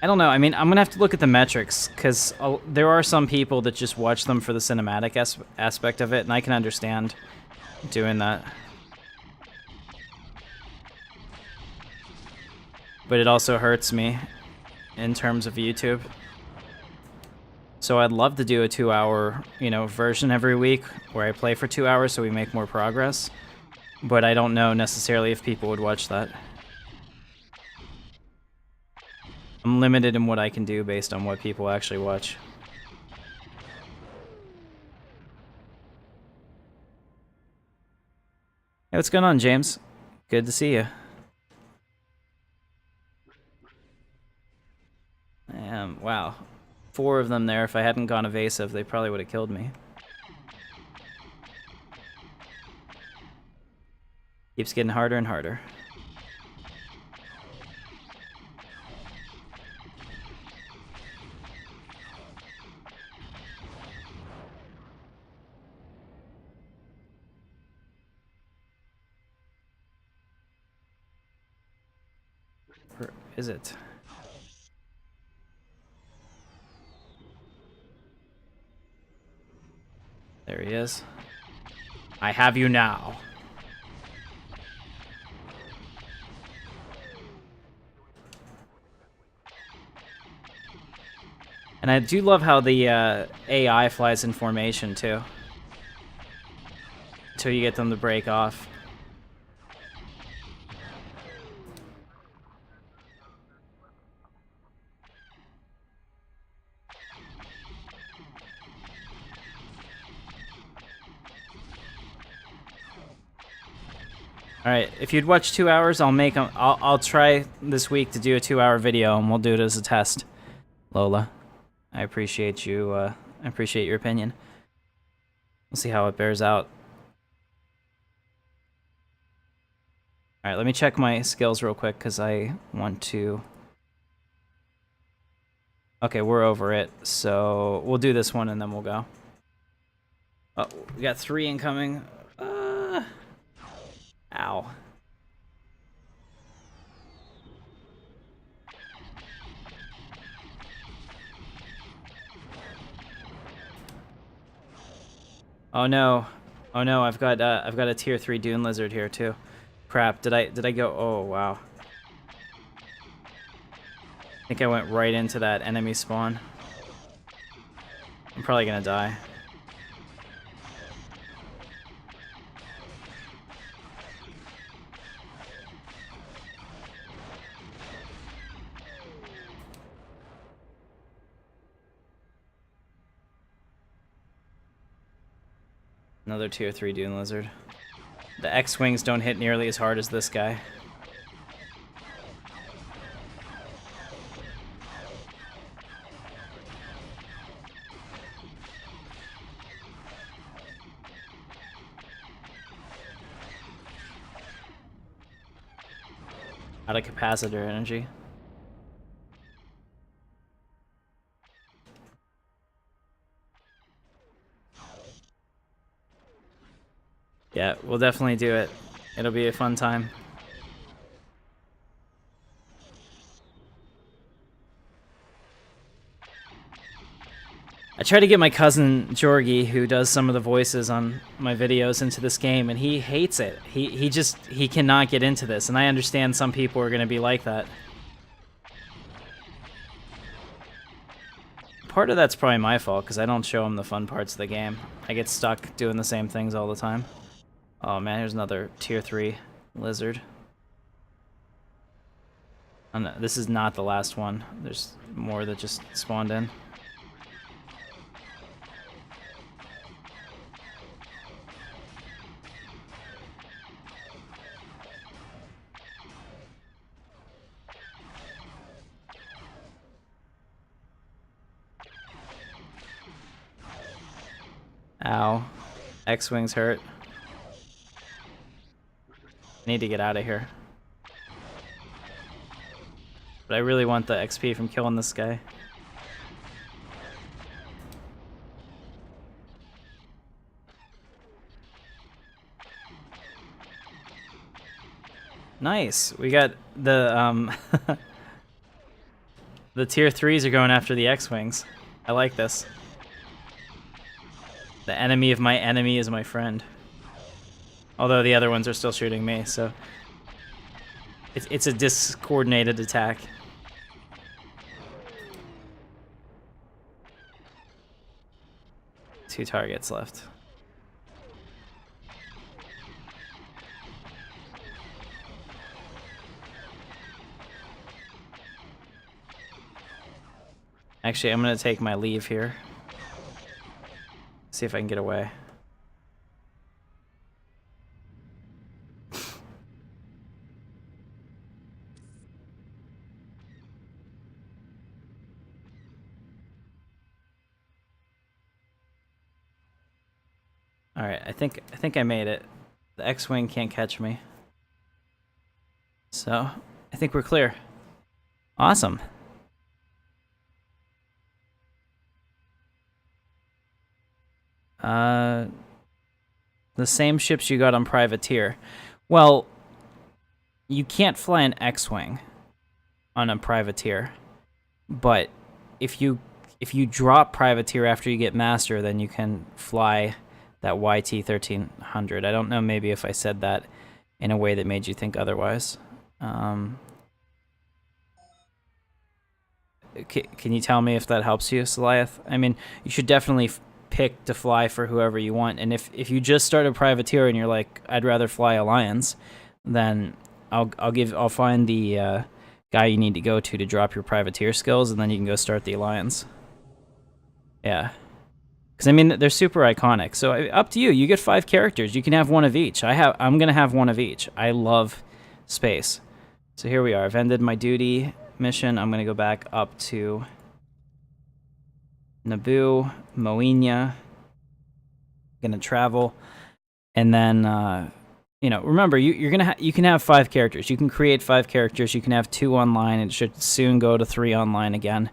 I don't know, I mean, I'm gonna have to look at the metrics, because there are some people that just watch them for the cinematic aspect of it, and I can understand doing that. But it also hurts me in terms of YouTube. So I'd love to do a 2-hour, version every week where I play for 2 hours so we make more progress. But I don't know necessarily if people would watch that. I'm limited in what I can do based on what people actually watch. Hey, what's going on, James? Good to see you. Wow. 4 of them there. If I hadn't gone evasive, they probably would have killed me. Keeps getting harder and harder. Where is it? There he is. I have you now. And I do love how the AI flies in formation, too. Until you get them to break off. Alright, if you'd watch 2 hours, I'll try this week to do a 2-hour video, and we'll do it as a test. Lola, I appreciate you, I appreciate your opinion. We'll see how it bears out. Alright, let me check my skills real quick, because I want to... Okay, we're over it, so we'll do this one, and then we'll go. Oh, we got 3 incoming. Ow. Oh no. Oh no, I've got a tier 3 Dune Lizard here too. Crap, did I go? Oh wow. I think I went right into that enemy spawn. I'm probably gonna die. Another tier 3 Dune Lizard. The X-Wings don't hit nearly as hard as this guy. Out of capacitor energy. Yeah, we'll definitely do it. It'll be a fun time. I try to get my cousin Jorgie, who does some of the voices on my videos, into this game, and he hates it. He cannot get into this, and I understand some people are going to be like that. Part of that's probably my fault, because I don't show him the fun parts of the game. I get stuck doing the same things all the time. Oh man, here's another tier 3 lizard. Oh, no, this is not the last one. There's more that just spawned in. Ow. X-Wings hurt. I need to get out of here. But I really want the XP from killing this guy. Nice. We got the the tier 3s are going after the X-Wings. I like this. The enemy of my enemy is my friend. Although the other ones are still shooting me, so it's a discoordinated attack. Two targets left. Actually, I'm gonna take my leave here. See if I can get away. All right, I think I made it. The X-Wing can't catch me. So, I think we're clear. Awesome. The same ships you got on Privateer. Well, you can't fly an X-Wing on a Privateer, but if you drop Privateer after you get Master, then you can fly that YT-1300. I don't know, maybe if I said that in a way that made you think otherwise. Can you tell me if that helps you, Saliath? I mean, you should definitely pick to fly for whoever you want, and if you just started Privateer and you're like, I'd rather fly Alliance, then I'll find the guy you need to go to drop your Privateer skills, and then you can go start the Alliance. Yeah, because I mean they're super iconic. So up to you. You get 5 characters. You can have one of each. I'm gonna have one of each. I love space. So here we are. I've ended my duty mission. I'm gonna go back up to Naboo, Moenia. Gonna travel, and then you know, remember you can have 5 characters. You can create 5 characters. You can have 2 online, and it should soon go to 3 online again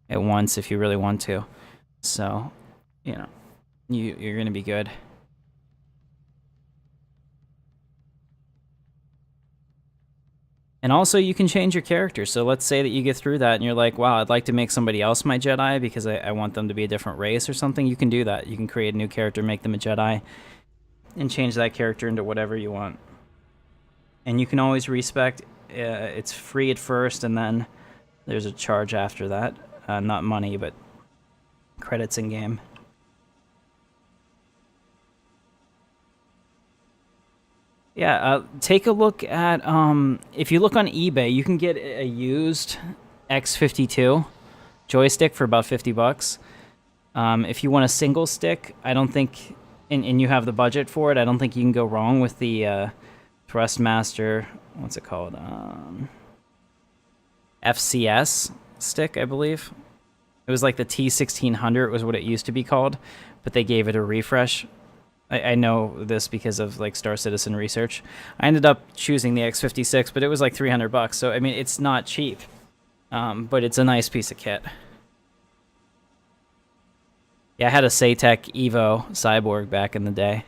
at once if you really want to. So, you know, you're gonna be good. And also, you can change your character. So let's say that you get through that and you're like, wow, I'd like to make somebody else my Jedi because I want them to be a different race or something. You can do that. You can create a new character, make them a Jedi, and change that character into whatever you want. And you can always respec. It's free at first, and then there's a charge after that. Not money, but credits in game. Yeah, take a look at, if you look on eBay, you can get a used X52 joystick for about $50. If you want a single stick, I don't think, and you have the budget for it, I don't think you can go wrong with the Thrustmaster, what's it called? FCS stick, I believe. It was like the T1600 was what it used to be called, but they gave it a refresh. I know this because of like Star Citizen research. I ended up choosing the X56, but it was like $300. So I mean, it's not cheap, but it's a nice piece of kit. Yeah, I had a Saytech Evo Cyborg back in the day.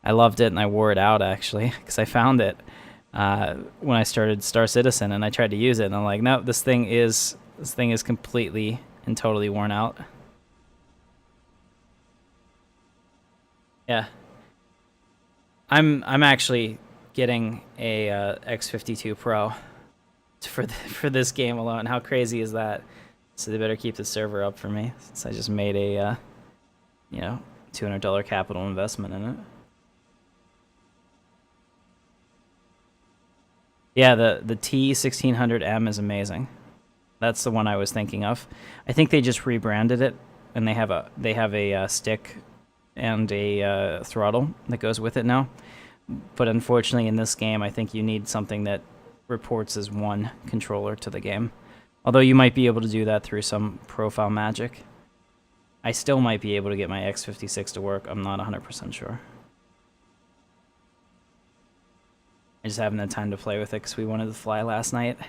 I loved it and I wore it out actually because I found it when I started Star Citizen and I tried to use it and I'm like, no, this thing is completely and totally worn out. Yeah, I'm actually getting a X52 Pro for this game alone. How crazy is that? So they better keep the server up for me since I just made a you know, $200 capital investment in it. Yeah, the T1600M is amazing. That's the one I was thinking of. I think they just rebranded it, and they have a stick and a throttle that goes with it now. But unfortunately, in this game, I think you need something that reports as one controller to the game. Although you might be able to do that through some profile magic. I still might be able to get my X56 to work. I'm not 100% sure. I just haven't had time to play with it because we wanted to fly last night.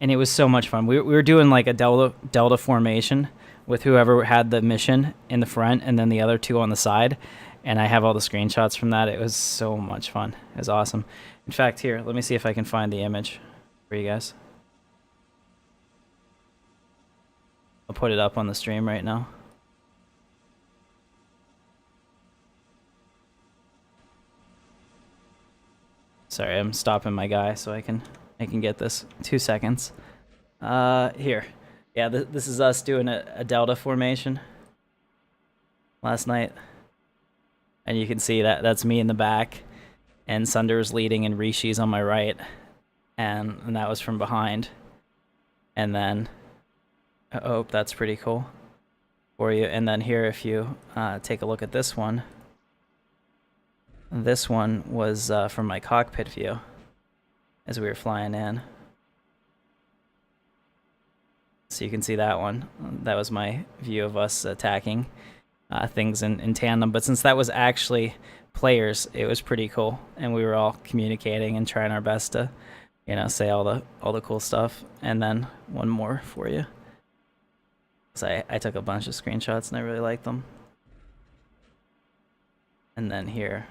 And it was so much fun. We were doing like a delta formation with whoever had the mission in the front and then the other two on the side. And I have all the screenshots from that. It was so much fun. It was awesome. In fact, here, let me see if I can find the image for you guys. I'll put it up on the stream right now. Sorry, I'm stopping my guy so I can get this. 2 seconds. Here. Yeah, this is us doing a delta formation last night. And you can see that's me in the back, and Sunder's leading and Rishi's on my right. And that was from behind. And then, oh, that's pretty cool for you. And then here, if you take a look at this one, this one was from my cockpit view as we were flying in. So you can see that one. That was my view of us attacking things in tandem. But since that was actually players, it was pretty cool. And we were all communicating and trying our best to, you know, say all the cool stuff. And then one more for you. So I took a bunch of screenshots and I really liked them. And then here,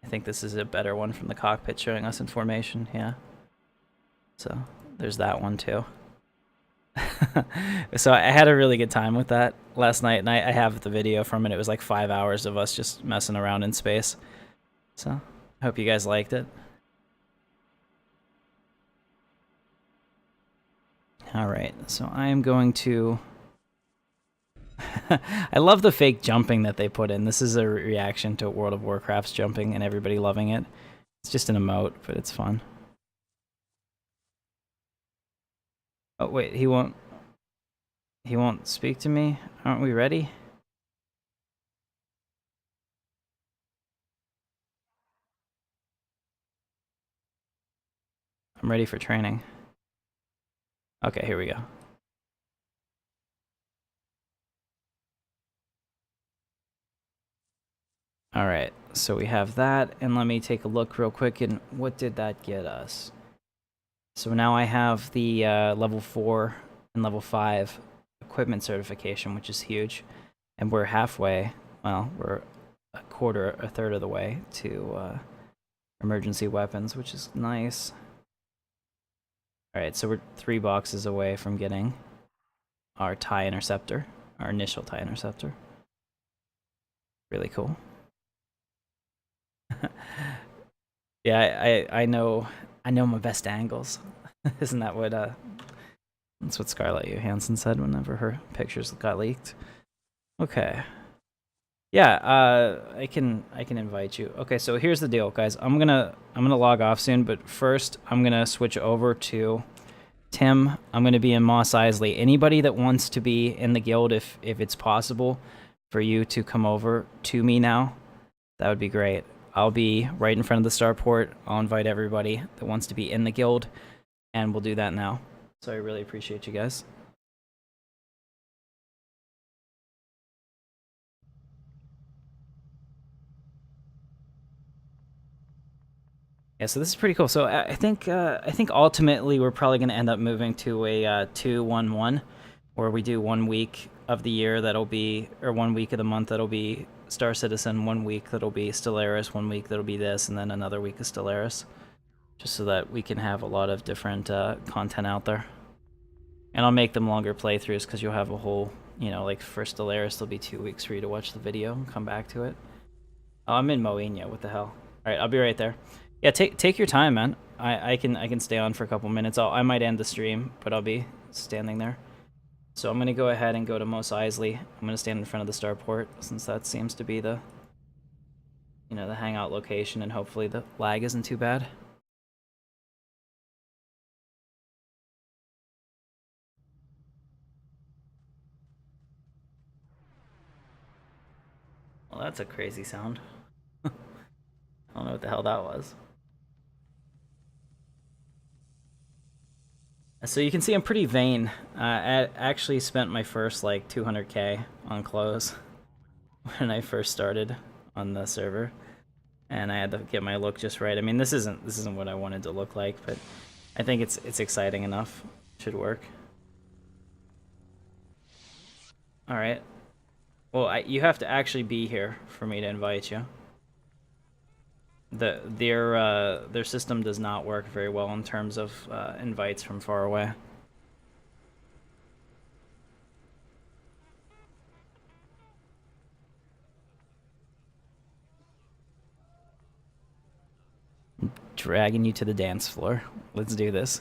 I think this is a better one from the cockpit showing us in formation, yeah. So there's that one too. So I had a really good time with that last night, and I have the video from it. It was like 5 hours of us just messing around in space. So I hope you guys liked it. All right, so I am going to... I love the fake jumping that they put in. This is a reaction to World of Warcraft's jumping and everybody loving it. It's just an emote, but it's fun. Oh wait, he won't speak to me? Aren't we ready? I'm ready for training. Okay, here we go. Alright, so we have that, and let me take a look real quick, and what did that get us? So now I have the level 4 and level 5 equipment certification, which is huge. And we're halfway, well, we're a third of the way to emergency weapons, which is nice. Alright, so we're 3 boxes away from getting our TIE interceptor, our initial TIE interceptor. Really cool. Yeah, I know my best angles. Isn't that what that's what Scarlett Johansson said whenever her pictures got leaked? Okay. Yeah, I can invite you. Okay, so here's the deal, guys. I'm gonna log off soon, but first I'm gonna switch over to Tim. I'm gonna be in Mos Eisley. Anybody that wants to be in the guild, if it's possible for you to come over to me now, that would be great. I'll be right in front of the starport. I'll invite everybody that wants to be in the guild, and we'll do that now. So I really appreciate you guys. Yeah, so this is pretty cool. So I think ultimately we're probably going to end up moving to a 2-1-1, where we do 1 week of the year that'll be, or 1 week of the month that'll be Star Citizen, 1 week that'll be Stellaris, 1 week that'll be this, and then another week of Stellaris. Just so that we can have a lot of different content out there. And I'll make them longer playthroughs because you'll have a whole, you know, like for Stellaris, there'll be 2 weeks for you to watch the video and come back to it. Oh, I'm in Moenia, what the hell? Alright, I'll be right there. Yeah, take your time, man. I can stay on for a couple minutes. I might end the stream, but I'll be standing there. So I'm gonna go ahead and go to Mos Eisley. I'm gonna stand in front of the starport since that seems to be the, you know, the hangout location, and hopefully the lag isn't too bad. Well, that's a crazy sound. I don't know what the hell that was. So you can see I'm pretty vain. I actually spent my first like 200k on clothes when I first started on the server, and I had to get my look just right. I mean, this isn't what I wanted to look like, but I think it's exciting enough. Should work. All right. Well, you have to actually be here for me to invite you. Their system does not work very well in terms of invites from far away. I'm dragging you to the dance floor. Let's do this.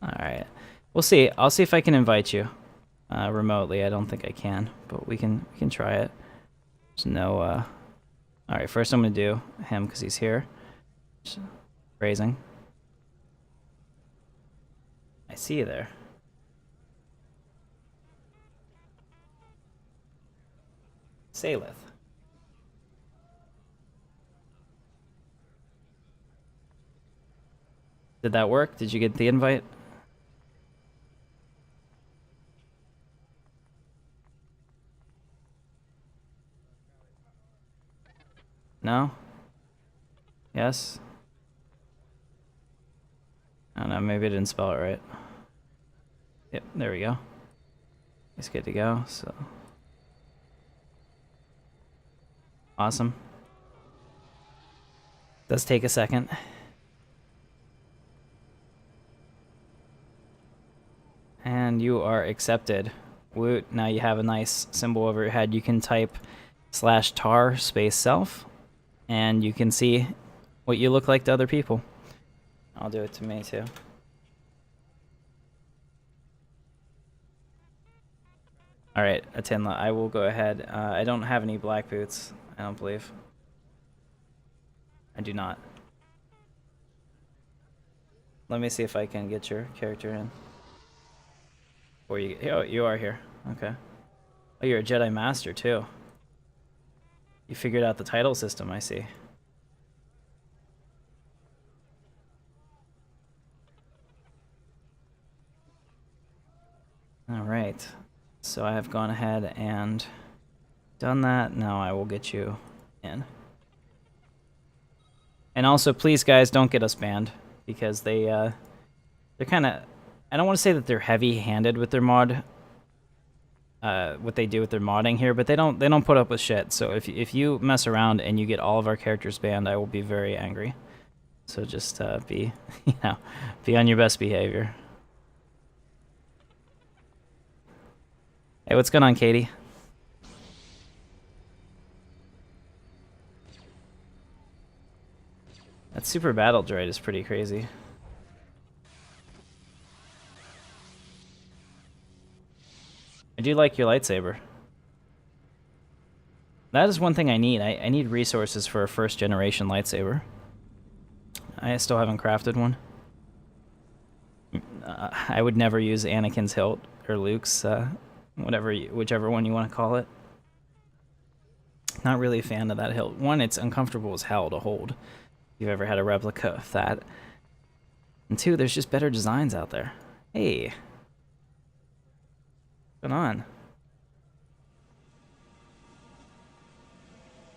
Alright. We'll see. I'll see if I can invite you remotely. I don't think I can, but we can try it. There's no Alright, first I'm gonna do him because he's here. Just phrasing. I see you there. Salith. Did that work? Did you get the invite? No? Yes? I don't know, maybe I didn't spell it right. Yep, there we go. It's good to go, so. Awesome. Does take a second. And you are accepted. Woot, now you have a nice symbol over your head. You can type /tar space self, and you can see what you look like to other people. I'll do it to me too. Alright, Atinla, I will go ahead. I don't have any black boots, I don't believe. I do not. Let me see if I can get your character in. Or you, oh, you are here. Okay. Oh, you're a Jedi Master too. You figured out the title system, I see. Alright. So I have gone ahead and done that. Now I will get you in. And also, please guys, don't get us banned, because they're kind of, I don't want to say that they're heavy-handed with their mod, what they do with their modding here, but they don't put up with shit. So if you mess around and you get all of our characters banned, I will be very angry. So just be, you know, be on your best behavior. Hey, what's going on, Katie? That super battle droid is pretty crazy. I do like your lightsaber. That is one thing I need. I need resources for a first generation lightsaber. I still haven't crafted one. I would never use Anakin's hilt or Luke's, whichever one you want to call it. Not really a fan of that hilt. One, it's uncomfortable as hell to hold. If you've ever had a replica of that. And two, there's just better designs out there. Hey. What's going on?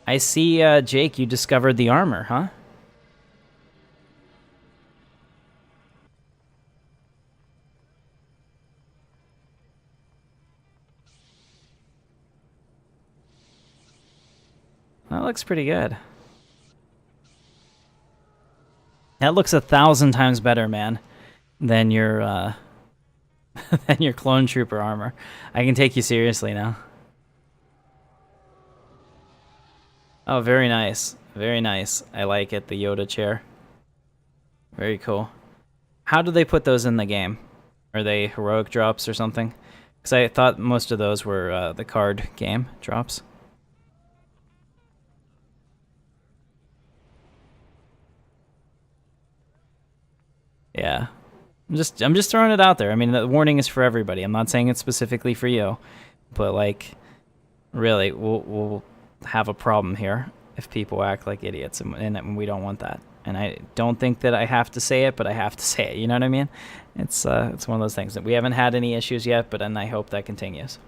I see, Jake, you discovered the armor, huh? That looks pretty good. That looks 1,000 times better, man, than your than your clone trooper armor. I can take you seriously now. Oh, very nice. Very nice. I like it, the Yoda chair. Very cool. How do they put those in the game? Are they heroic drops or something? Because I thought most of those were the card game drops. Yeah. I'm just throwing it out there. I mean, the warning is for everybody. I'm not saying it's specifically for you, but like, really, we'll have a problem here if people act like idiots, and we don't want that. And I don't think that I have to say it, but I have to say it. You know what I mean? It's one of those things that we haven't had any issues yet, but and I hope that continues.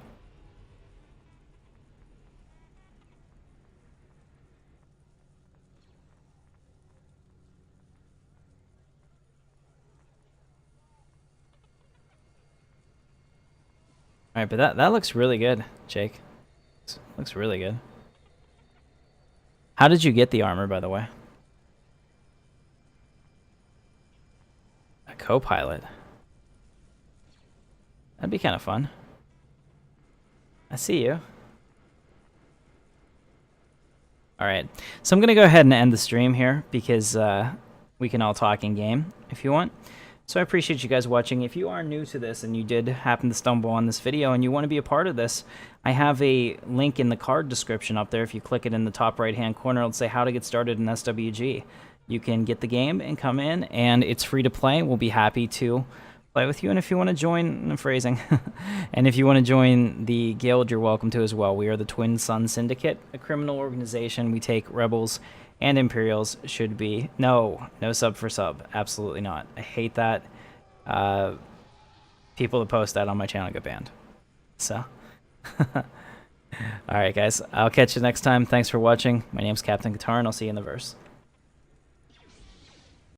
All right, but that looks really good, Jake. Looks really good. How did you get the armor, by the way? A co-pilot. That'd be kind of fun. I see you. All right, so I'm gonna go ahead and end the stream here because we can all talk in game if you want. So I appreciate you guys watching. If you are new to this and you did happen to stumble on this video and you want to be a part of this, I have a link in the card description up there. If you click it in the top right-hand corner, it'll say how to get started in SWG. You can get the game and come in, and it's free to play. We'll be happy to play with you. And if you want to join, I'm phrasing, and if you want to join the guild, you're welcome to as well. We are the Twin Sun Syndicate, a criminal organization. We take rebels and Imperials. Should be no sub for sub. Absolutely not. I hate that. People that post that on my channel get banned. So, all right, guys. I'll catch you next time. Thanks for watching. My name's Captain Katarn. I'll see you in the verse.